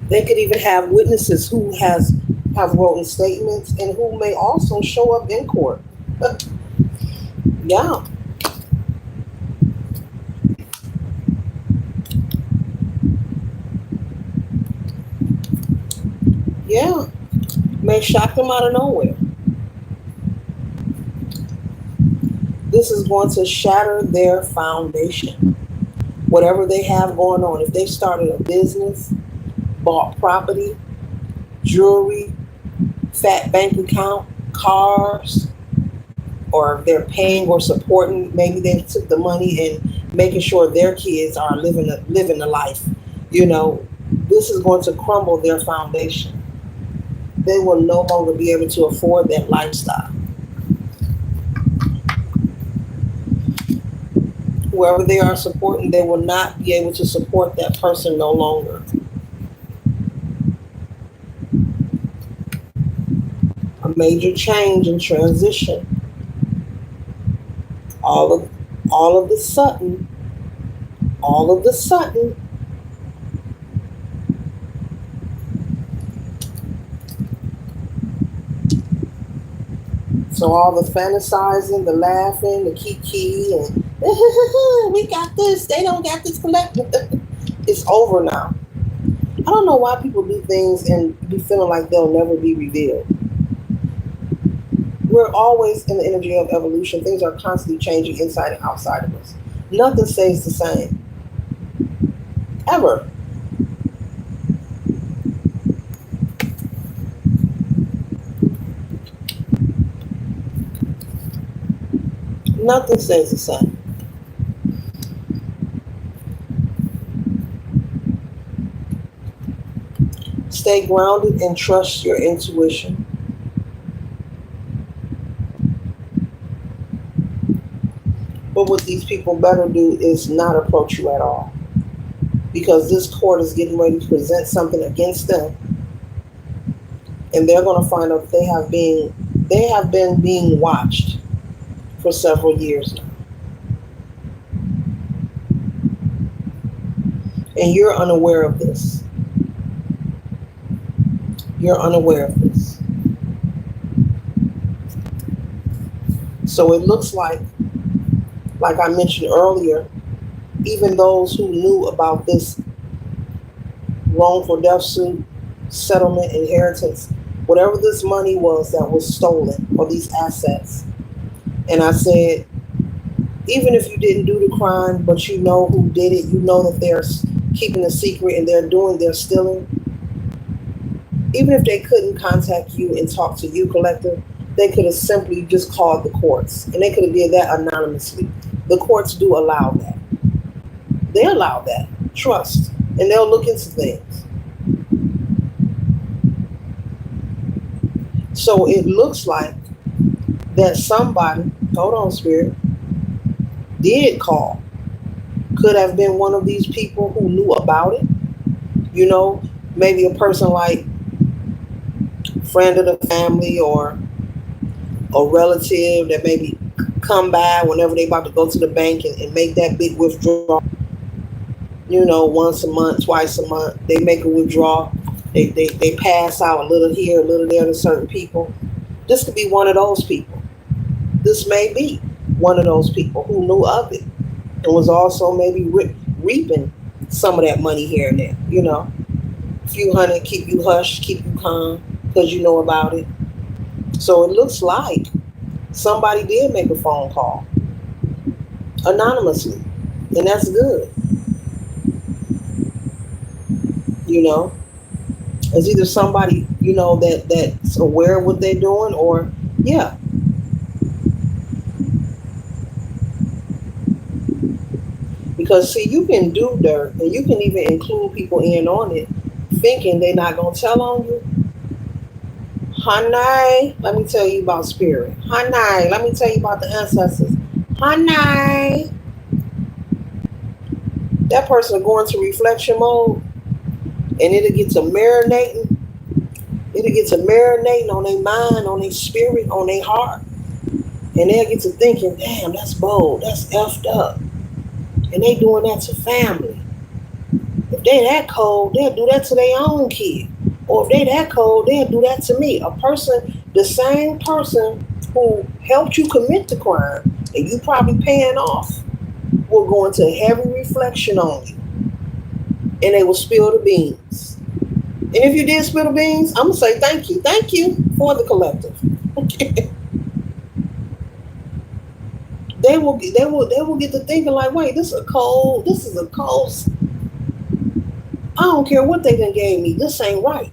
S1: They could even have witnesses who have written statements and who may also show up in court. Yeah. Yeah. May shock them out of nowhere. This is going to shatter their foundation. Whatever they have going on. If they started a business, bought property, jewelry, fat bank account, cars, or they're paying or supporting, maybe they took the money and making sure their kids are living a life. You know, this is going to crumble their foundation. They will no longer be able to afford that lifestyle. Whoever they are supporting, they will not be able to support that person no longer. A major change and transition. All of all of the sudden, all of the sudden, so all the fantasizing, the laughing, the kiki, and we got this, they don't got this collective. It's over now. I don't know why people do things and be feeling like they'll never be revealed. We're always in the energy of evolution. Things are constantly changing inside and outside of us. Nothing stays the same. Ever. Nothing stays the same. Stay grounded and trust your intuition. But what these people better do is not approach you at all. Because this court is getting ready to present something against them. And they're going to find out they have been being watched for several years now. And you're unaware of this. You're unaware of this. So it looks like I mentioned earlier, even those who knew about this wrongful death suit, settlement, inheritance, whatever this money was that was stolen, or these assets. And I said, even if you didn't do the crime, but you know who did it, you know that they're keeping a secret and they're stealing. Even if they couldn't contact you and talk to you, collector, they could have simply just called the courts, and they could have did that anonymously. The courts do allow that. They allow that. Trust. And they'll look into things. So it looks like that somebody, hold on, Spirit, did call. Could have been one of these people who knew about it. You know, maybe a person like friend of the family or a relative that maybe come by whenever they about to go to the bank and make that big withdrawal. You know, once a month, twice a month, they make a withdrawal. They pass out a little here, a little there to certain people. This could be one of those people. This may be one of those people who knew of it and was also maybe reaping some of that money here and there. You know, a few hundred, keep you hushed, keep you calm because you know about it. So it looks like somebody did make a phone call anonymously, and that's good. You know, it's either somebody, you know, that's aware of what they're doing, or yeah. Because see, you can do dirt, and you can even include people in on it, thinking they're not gonna tell on you. Honey, let me tell you about spirit. Honey, let me tell you about the ancestors. Honey, that person will go into reflection mode, and it'll get to marinating. It'll get to marinating on their mind, on their spirit, on their heart. And they'll get to thinking, damn, that's bold, that's effed up. And they doing that to family. If they that cold, they'll do that to their own kid. Or if they that cold, they'll do that to me. A person, the same person who helped you commit the crime, and you probably paying off, will go into heavy reflection on you. And they will spill the beans. And if you did spill the beans, I'm gonna say thank you. Thank you for the collective. They will get to thinking like, wait, this is a cold. I don't care what they done gave me. This ain't right.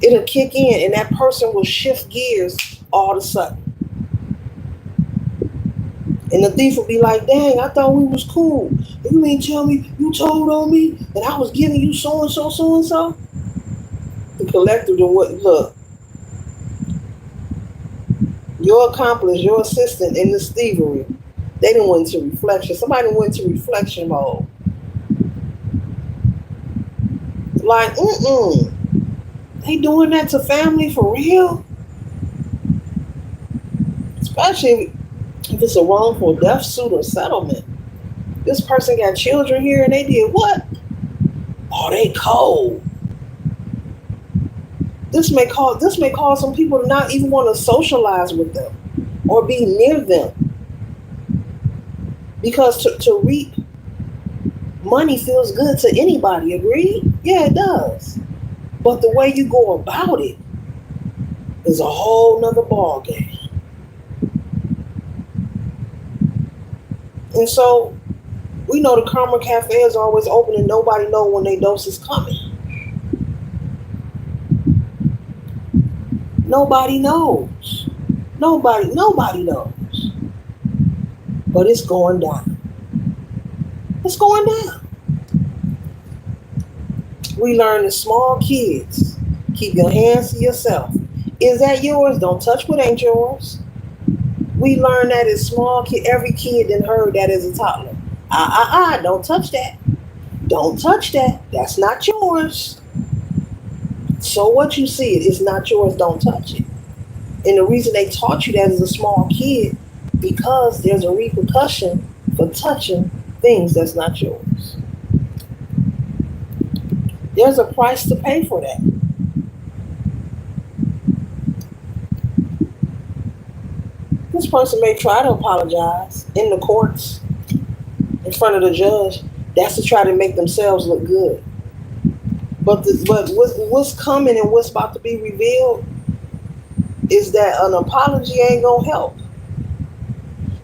S1: It'll kick in, and that person will shift gears all of a sudden. And the thief will be like, dang, I thought we was cool. You mean tell me you told on me that I was giving you so and so, so and so? The collector to what? Look, your accomplice, your assistant in this thievery, they didn't went into reflection. Somebody went into reflection mode. Like, they doing that to family for real? Especially if it's a wrongful death suit or settlement. This person got children here and they did what? Oh, they cold. This may cause some people to not even want to socialize with them or be near them. Because to reap money feels good to anybody, agreed? Yeah, it does. But the way you go about it is a whole nother ball game. And so we know the Karma Cafe is always open and nobody knows when their dose is coming. Nobody knows. Nobody knows. But it's going down. It's going down. We learn as small kids, keep your hands to yourself. Is that yours? Don't touch what ain't yours. We learn that as small kid. Every kid then heard that as a toddler. Don't touch that. Don't touch that. That's not yours. So what you see it is not yours. Don't touch it. And the reason they taught you that as a small kid, because there's a repercussion for touching things that's not yours. There's a price to pay for that. This person may try to apologize in the courts, in front of the judge. That's to try to make themselves look good. But what's coming and what's about to be revealed is that an apology ain't gonna help,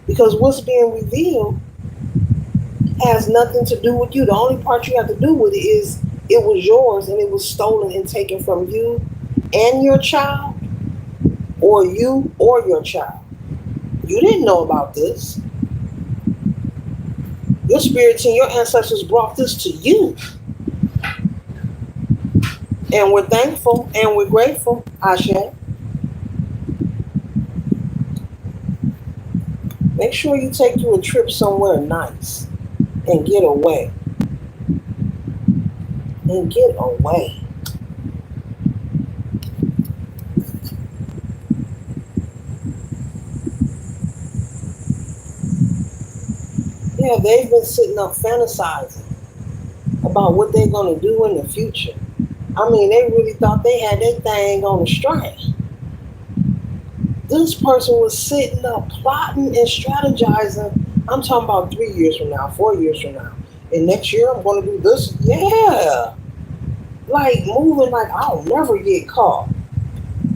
S1: because what's being revealed has nothing to do with you. The only part you have to do with it is it was yours and it was stolen and taken from you and your child, or you or your child. You didn't know about this. Your spirits and your ancestors brought this to you. And we're thankful and we're grateful, Ashe. Make sure you take you a trip somewhere nice and get away. And get away. Yeah, they've been sitting up fantasizing about what they're going to do in the future. I mean, they really thought they had their thing on the strike. This person was sitting up plotting and strategizing. I'm talking about 3 years from now, 4 years from now. And next year I'm going to do this. Yeah. Like moving like I'll never get caught.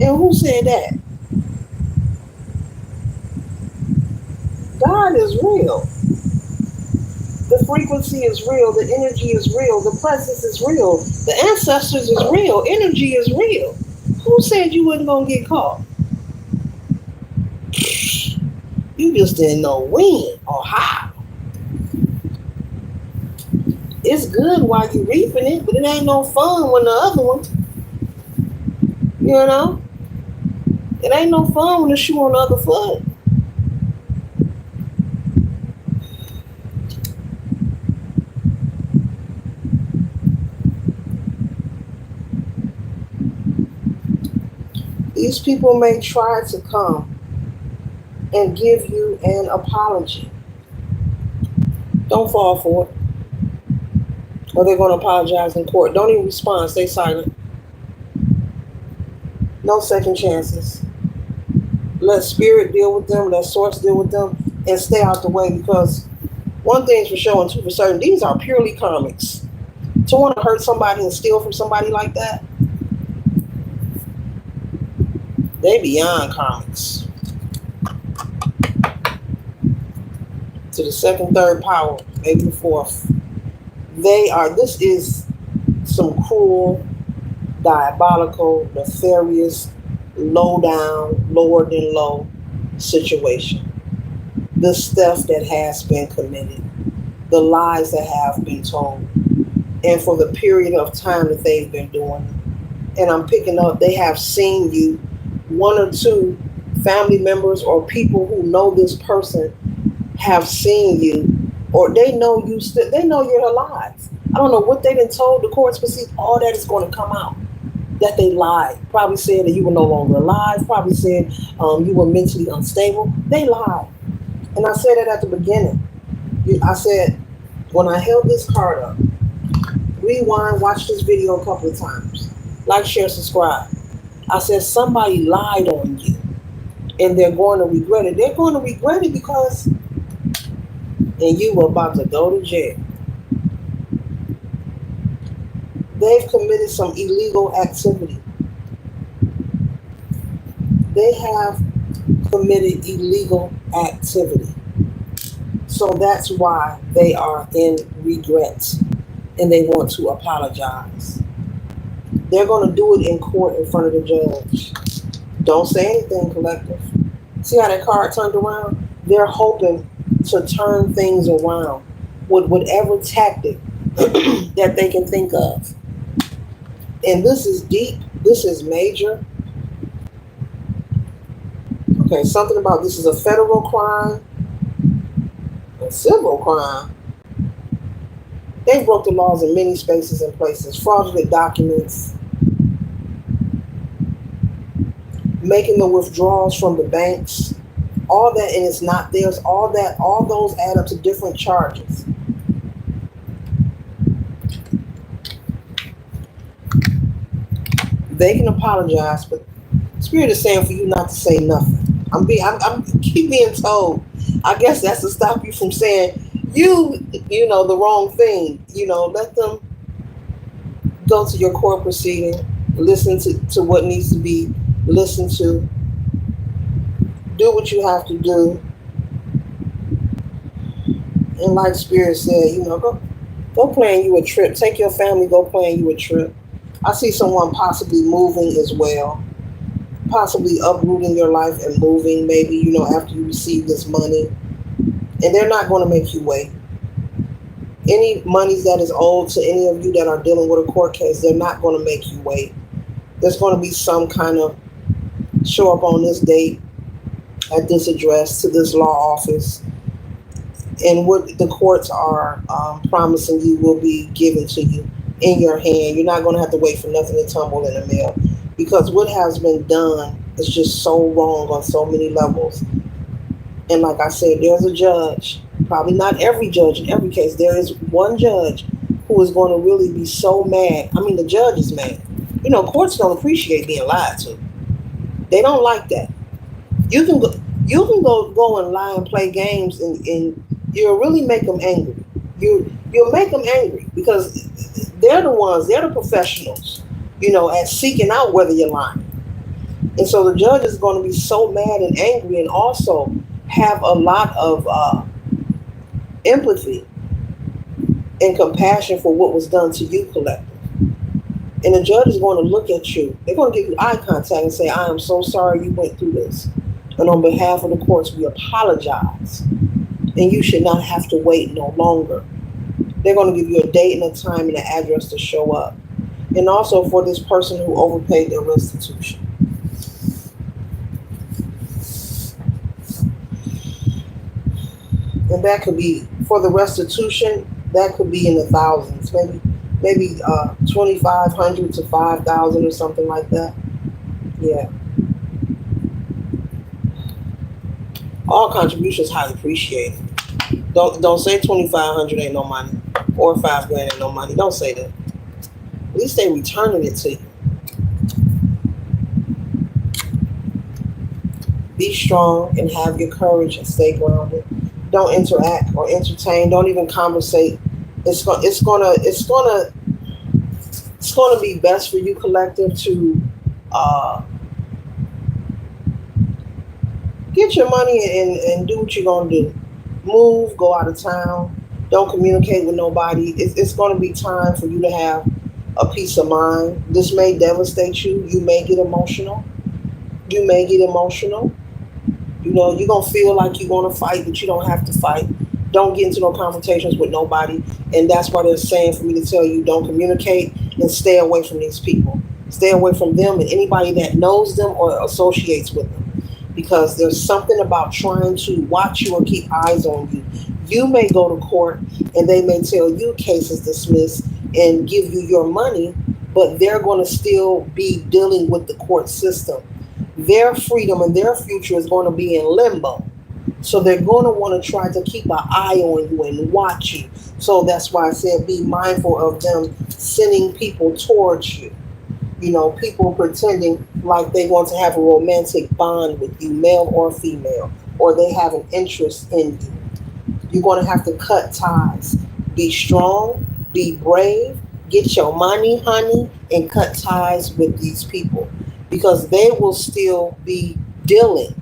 S1: And who said that? God is real. The frequency is real. The energy is real. The presence is real. The ancestors is real. Energy is real. Who said you wasn't going to get caught? You just didn't know when or how. It's good while you're reaping it, but it ain't no fun when the other one. You know? It ain't no fun when the shoe on the other foot. These people may try to come and give you an apology. Don't fall for it. Or they're going to apologize in court. Don't even respond. Stay silent. No second chances. Let spirit deal with them. Let source deal with them. And stay out the way, because one thing's for sure and two for certain. These are purely karmics. To want to hurt somebody and steal from somebody like that, they beyond karmics. To the second, third power, maybe the fourth. This is some cruel, diabolical, nefarious, low down, lower than low situation. The stuff that has been committed, the lies that have been told, and for the period of time that they've been doing it. And I'm picking up, they have seen you, one or two family members or people who know this person have seen you, or they know you still, they know you're alive. I don't know what they've been told the courts, but see, all that is going to come out. That they lied. Probably said that you were no longer alive. Probably said you were mentally unstable. They lied. And I said that at the beginning. I said, when I held this card up, rewind, watch this video a couple of times. Like, share, subscribe. I said, somebody lied on you. And they're going to regret it. They're going to regret it because, and you were about to go to jail. They've committed some illegal activity. They have committed illegal activity. So that's why they are in regret and they want to apologize. They're going to do it in court in front of the judge. Don't say anything, collective. See how that card turned around? They're hoping to turn things around with whatever tactic that they can think of. And this is deep, this is major. Okay, something about this is a federal crime, a civil crime. They broke the laws in many spaces and places. Fraudulent documents, making the withdrawals from the banks, all that, and it's not theirs. All that, all those add up to different charges. They can apologize, but Spirit is saying for you not to say nothing. I'm keep being told. I guess that's to stop you from saying the wrong thing. Let them go to your court proceeding, listen to what needs to be listened to, do what you have to do, and like Spirit said, go plan you a trip. Take your family, go plan you a trip. I see someone possibly moving as well, possibly uprooting your life and moving, maybe, after you receive this money. And they're not going to make you wait. Any monies that is owed to any of you that are dealing with a court case, they're not going to make you wait. There's going to be some kind of show up on this date at this address to this law office. And what the courts are promising you will be given to you in your hand. You're not going to have to wait for nothing to tumble in the mail, because what has been done is just so wrong on so many levels. And like I said, there's a judge, probably not every judge in every case. There is one judge who is going to really be so mad. I mean, the judge is mad. Courts don't appreciate being lied to. They don't like that. You can go and lie and play games, and you'll really make them angry. You'll make them angry because they're the professionals, at seeking out whether you're lying. And so the judge is going to be so mad and angry, and also have a lot of empathy and compassion for what was done to you collectively. And the judge is going to look at you. They're going to give you eye contact and say, I am so sorry you went through this. And on behalf of the courts, we apologize. And you should not have to wait no longer. They're going to give you a date and a time and an address to show up. And also for this person who overpaid their restitution. And that could be, for the restitution, that could be in the thousands, maybe 2,500 to 5,000 or something like that. Yeah. All contributions highly appreciated. Don't say 2,500 ain't no money, or 5 grand ain't no money. Don't say that. At least they returning it to you. Be strong and have your courage and stay grounded. Don't interact or entertain. Don't even conversate. It's gonna be best for you, collective, to get your money and do what you're gonna do. Move, go out of town. Don't communicate with nobody. It's gonna be time for you to have a peace of mind. This may devastate you. You may get emotional. You're going to feel like you want to fight, but you don't have to fight. Don't get into no confrontations with nobody. And that's why they're saying for me to tell you, don't communicate and stay away from these people. Stay away from them and anybody that knows them or associates with them. Because there's something about trying to watch you or keep eyes on you. You may go to court and they may tell you case is dismissed and give you your money, but they're going to still be dealing with the court system. Their freedom and their future is going to be in limbo. So they're going to want to try to keep an eye on you and watch you. So that's why I said be mindful of them sending people towards you. People pretending like they want to have a romantic bond with you, male or female, or they have an interest in you. You're going to have to cut ties. Be strong, be brave, get your money, honey, and cut ties with these people. Because they will still be dealing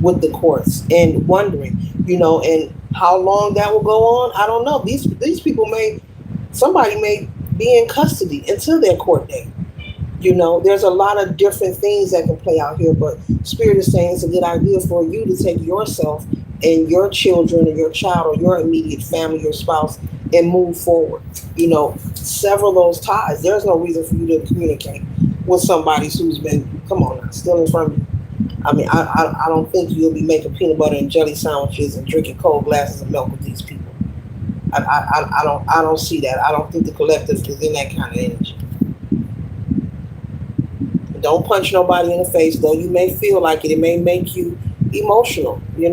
S1: with the courts and wondering, and how long that will go on, I don't know. These people somebody may be in custody until their court date. There's a lot of different things that can play out here, but Spirit is saying it's a good idea for you to take yourself and your children and your child or your immediate family, your spouse, and move forward. Several of those ties. There's no reason for you to communicate with somebody who's been, come on now, stealing from you. I mean, I don't think you'll be making peanut butter and jelly sandwiches and drinking cold glasses of milk with these people. I don't see that. I don't think the collective is in that kind of energy. Don't punch nobody in the face, though you may feel like it. It may make you emotional. It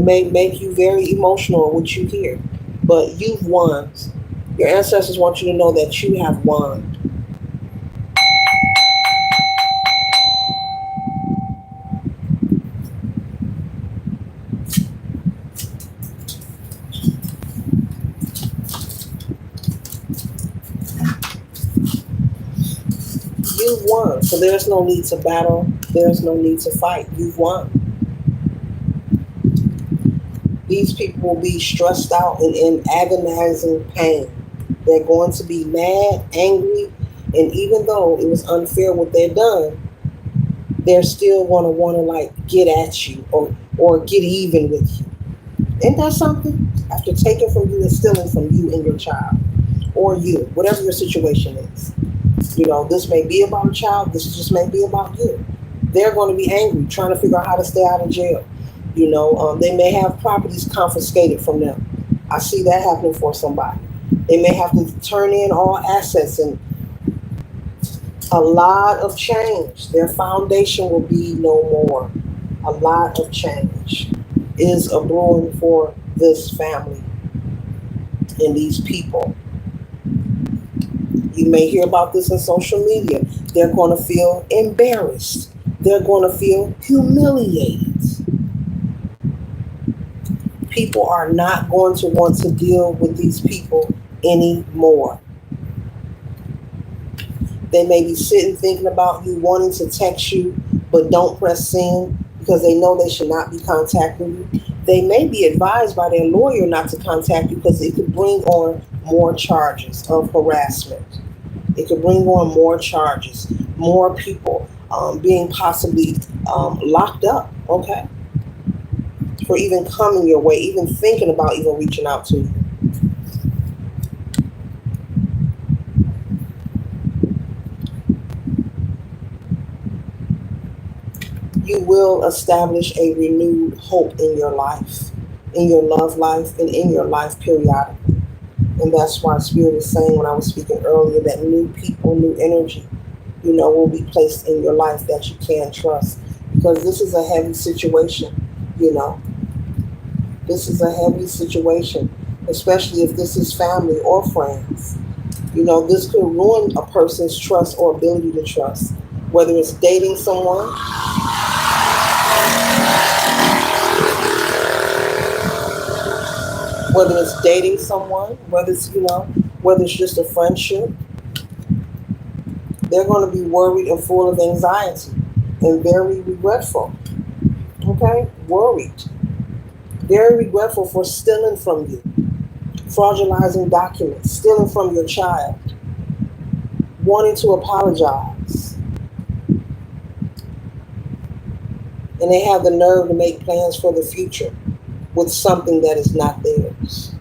S1: may make you very emotional what you hear. But you've won. Your ancestors want you to know that you have won. You've won. So there's no need to battle. There's no need to fight. You've won. These people will be stressed out and in agonizing pain. They're going to be mad, angry, and even though it was unfair what they've done, they're still going to want to like get at you or get even with you. Ain't that something? After taking from you and stealing from you and your child, or you, whatever your situation is. This may be about a child. This just may be about you. They're going to be angry, trying to figure out how to stay out of jail. They may have properties confiscated from them. I see that happening for somebody. They may have to turn in all assets and a lot of change. Their foundation will be no more. A lot of change is a brewing for this family and these people. You may hear about this in social media. They're going to feel embarrassed. They're going to feel humiliated. People are not going to want to deal with these people anymore. They may be sitting thinking about you, wanting to text you, but don't press send because they know they should not be contacting you. They may be advised by their lawyer not to contact you because it could bring on more charges of harassment. It could bring on more charges, more people being possibly locked up, okay? For even coming your way, even thinking about even reaching out to you. You will establish a renewed hope in your life, in your love life, and in your life periodically. And that's why Spirit is saying when I was speaking earlier that new people, new energy, will be placed in your life that you can trust. Because this is a heavy situation. This is a heavy situation, especially if this is family or friends. This could ruin a person's trust or ability to trust, whether it's dating someone, whether it's just a friendship. They're going to be worried and full of anxiety and very regretful. Okay? Worried. Very regretful for stealing from you, fraudulizing documents, stealing from your child, wanting to apologize. And they have the nerve to make plans for the future with something that is not theirs.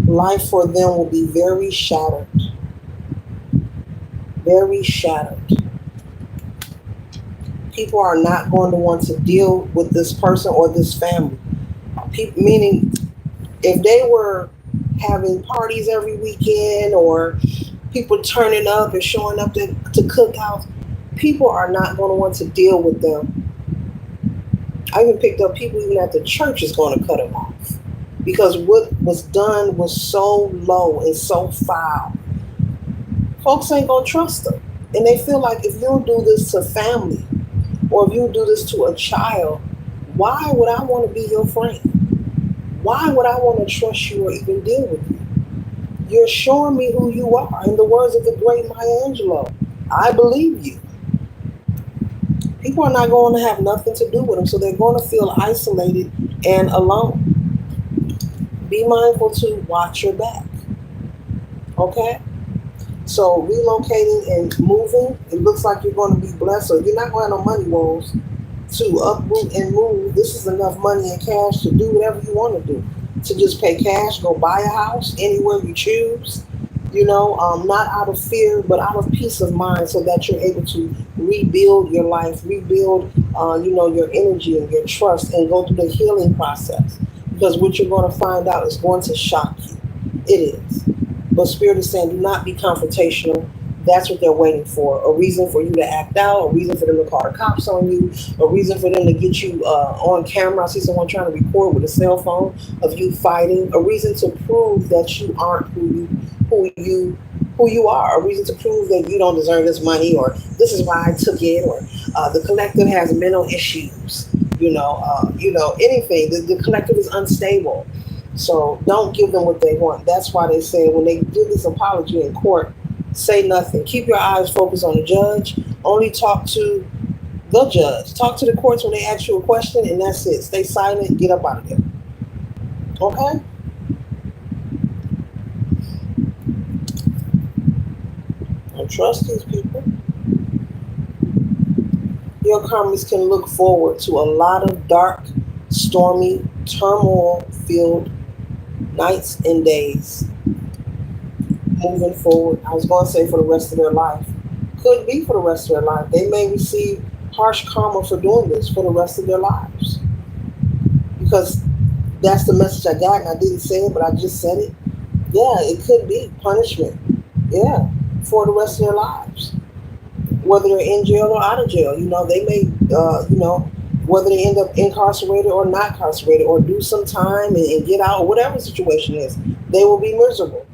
S1: Life for them will be very shattered. Very shattered. People are not going to want to deal with this person or this family. Meaning, if they were having parties every weekend or people turning up and showing up to cookouts, people are not going to want to deal with them. I even picked up people even at the church is going to cut them off. Because what was done was so low and so foul. Folks ain't going to trust them. And they feel like if you do this to family or if you do this to a child, why would I want to be your friend? Why would I want to trust you or even deal with you? You're showing me who you are. In the words of the great Maya Angelou, I believe you. People are not going to have nothing to do with them, so they're going to feel isolated and alone. Be mindful to watch your back. Okay? So relocating and moving, it looks like you're going to be blessed. So you're not going to have no money woes to uproot and move. This is enough money in cash to do whatever you want to do. To just pay cash, go buy a house anywhere you choose. Not out of fear, but out of peace of mind, so that you're able to rebuild your life, rebuild, your energy and your trust, and go through the healing process. Because what you're going to find out is going to shock you. It is. But Spirit is saying, do not be confrontational. That's what they're waiting for. A reason for you to act out, a reason for them to call the cops on you, a reason for them to get you on camera. I see someone trying to record with a cell phone of you fighting, a reason to prove that you aren't who you who you are, a reason to prove that you don't deserve this money, or this is why I took it, or the collective has mental issues. Anything. The collective is unstable. So don't give them what they want. That's why they say when they do this apology in court, say nothing. Keep your eyes focused on the judge. Only talk to the judge. Talk to the courts when they ask you a question, and that's it. Stay silent. Get up out of there. Okay? Don't trust these people. Your karmas can look forward to a lot of dark, stormy, turmoil-filled nights and days moving forward. I was going to say for the rest of their life. Could be for the rest of their life. They may receive harsh karma for doing this for the rest of their lives. Because that's the message I got, and I didn't say it, but I just said it. Yeah, it could be punishment. Yeah, for the rest of their lives. Whether they're in jail or out of jail. They may, whether they end up incarcerated or not incarcerated, or do some time and get out, or whatever the situation is, they will be miserable.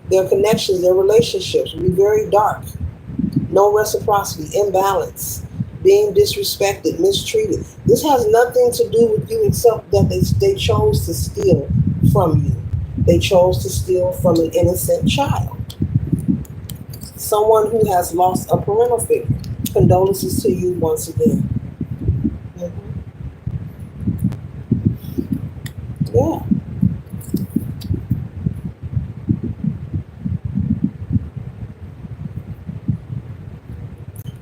S1: Their connections, their relationships will be very dark. No reciprocity, imbalance, being disrespected, mistreated. This has nothing to do with you except that they chose to steal from you. They chose to steal from an innocent child. Someone who has lost a parental figure. Condolences to you once again. Yeah.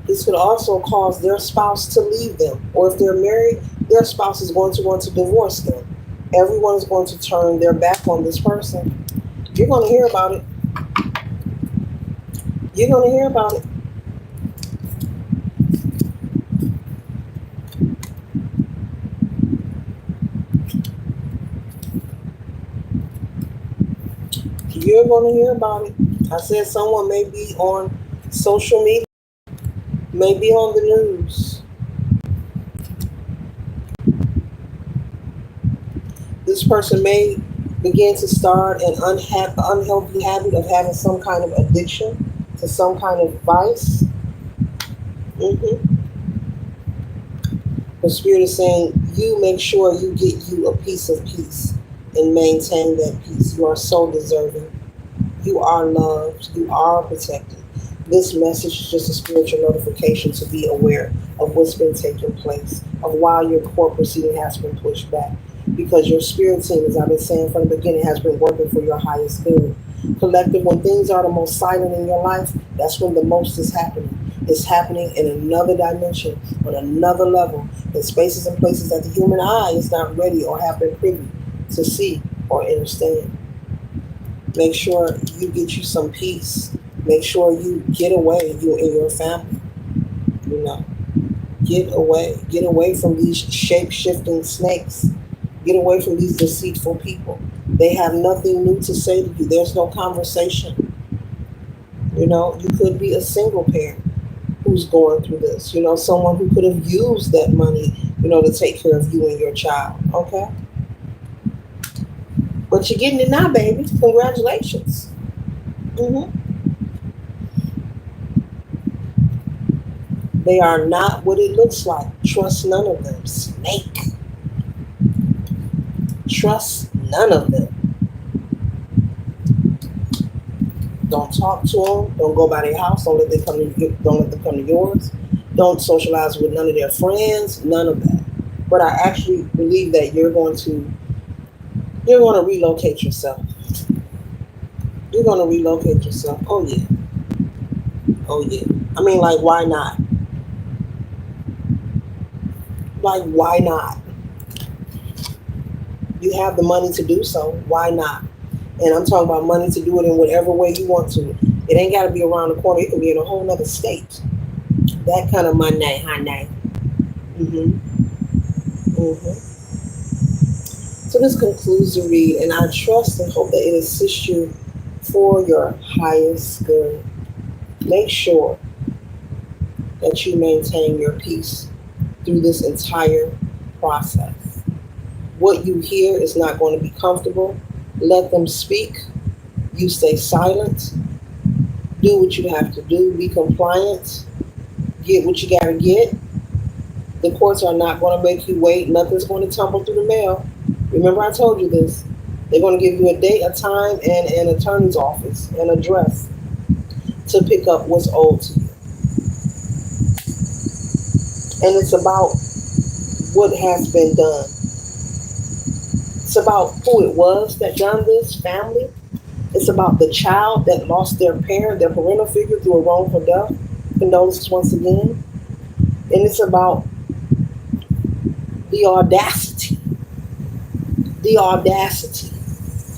S1: This could also cause their spouse to leave them. Or if they're married, their spouse is going to want to divorce them. Everyone is going to turn their back on this person. You're going to hear about it. You're going to hear about it. You're going to hear about it. I said someone may be on social media, may be on the news. This person may begin to start an unhealthy habit of having some kind of addiction to some kind of vice. The Spirit is saying, you make sure you get you a piece of peace and maintain that peace. You are so deserving. You are loved. You are protected. This message is just a spiritual notification to be aware of what's been taking place, of why your court proceeding has been pushed back. Because your spirit team, as I've been saying from the beginning, has been working for your highest good. Collective, when things are the most silent in your life, that's when the most is happening. It's happening in another dimension, on another level, in spaces and places that the human eye is not ready or have been privy to see or understand. Make sure you get you some peace. Make sure you get away, you and your family. Get away. Get away from these shape-shifting snakes. Get away from these deceitful people. They have nothing new to say to you. There's no conversation. You could be a single parent who's going through this. Someone who could have used that money, to take care of you and your child. Okay? But you're getting it now, baby. Congratulations. They are not what it looks like. Trust none of them. Snake. Trust none of them. Don't talk to them. Don't go by their house. Don't let them come to yours. Don't socialize with none of their friends. None of that. But I actually believe that you're going to You're going to relocate yourself. You're going to relocate yourself. Oh, yeah. Oh, yeah. I mean, like, why not? Like, why not? You have the money to do so. Why not? And I'm talking about money to do it in whatever way you want to. It ain't got to be around the corner. It can be in a whole other state. That kind of money, honey. Mm-hmm. Mm-hmm. So this concludes the read, and I trust and hope that it assists you for your highest good. Make sure that you maintain your peace through this entire process. What you hear is not going to be comfortable. Let them speak. You stay silent. Do what you have to do. Be compliant. Get what you got to get. The courts are not going to make you wait. Nothing's going to tumble through the mail. Remember, I told you this. They're going to give you a date, a time, and an attorney's office, an address to pick up what's owed to you. And it's about what has been done. It's about who it was that done this, family. It's about the child that lost their parent, their parental figure through a wrongful death. Condolences once again. And it's about the audacity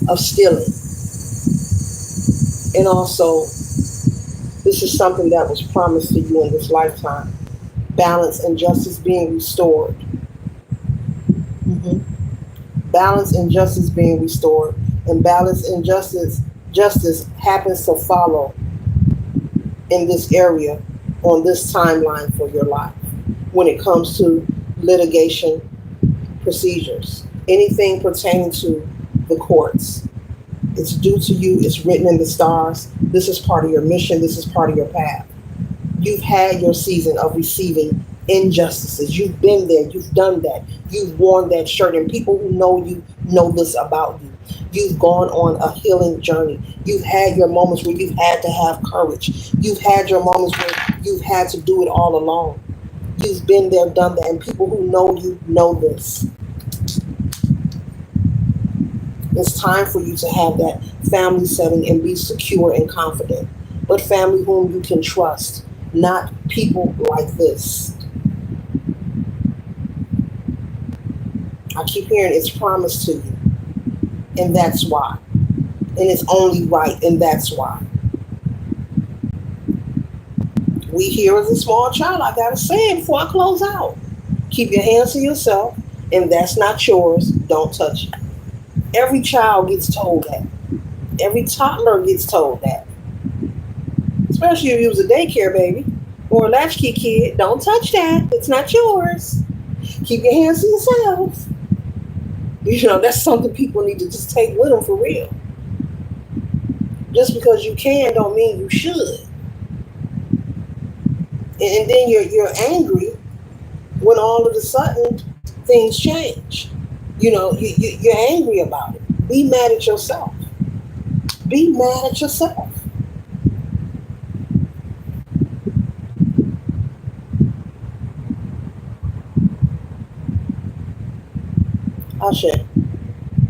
S1: of stealing. And also, this is something that was promised to you in this lifetime. Balance and justice being restored. Mm-hmm. Balance and justice being restored. And balance and justice happens to follow in this area on this timeline for your life when it comes to litigation procedures. Anything pertaining to the courts. It's due to you. It's written in the stars. This is part of your mission. This is part of your path. You've had your season of receiving injustices. You've been there. You've done that. You've worn that shirt. And people who know you know this about you. You've gone on a healing journey. You've had your moments where you've had to have courage. You've had your moments where you've had to do it all alone. You've been there, done that. And people who know you know this. It's time for you to have that family setting and be secure and confident. But family whom you can trust, not people like this. I keep hearing it's promised to you. And that's why. And it's only right, and that's why. We here as a small child, I gotta say it before I close out. Keep your hands to yourself, and that's not yours. Don't touch it. Every child gets told that. Every toddler gets told that. Especially if you was a daycare baby or a latchkey kid. Don't touch that. It's not yours. Keep your hands to yourself. You know, that's something people need to just take with them for real. Just because you can don't mean you should. And then you're angry when all of a sudden things change. You know, you're angry about it. Be mad at yourself. Be mad at yourself. Ashe.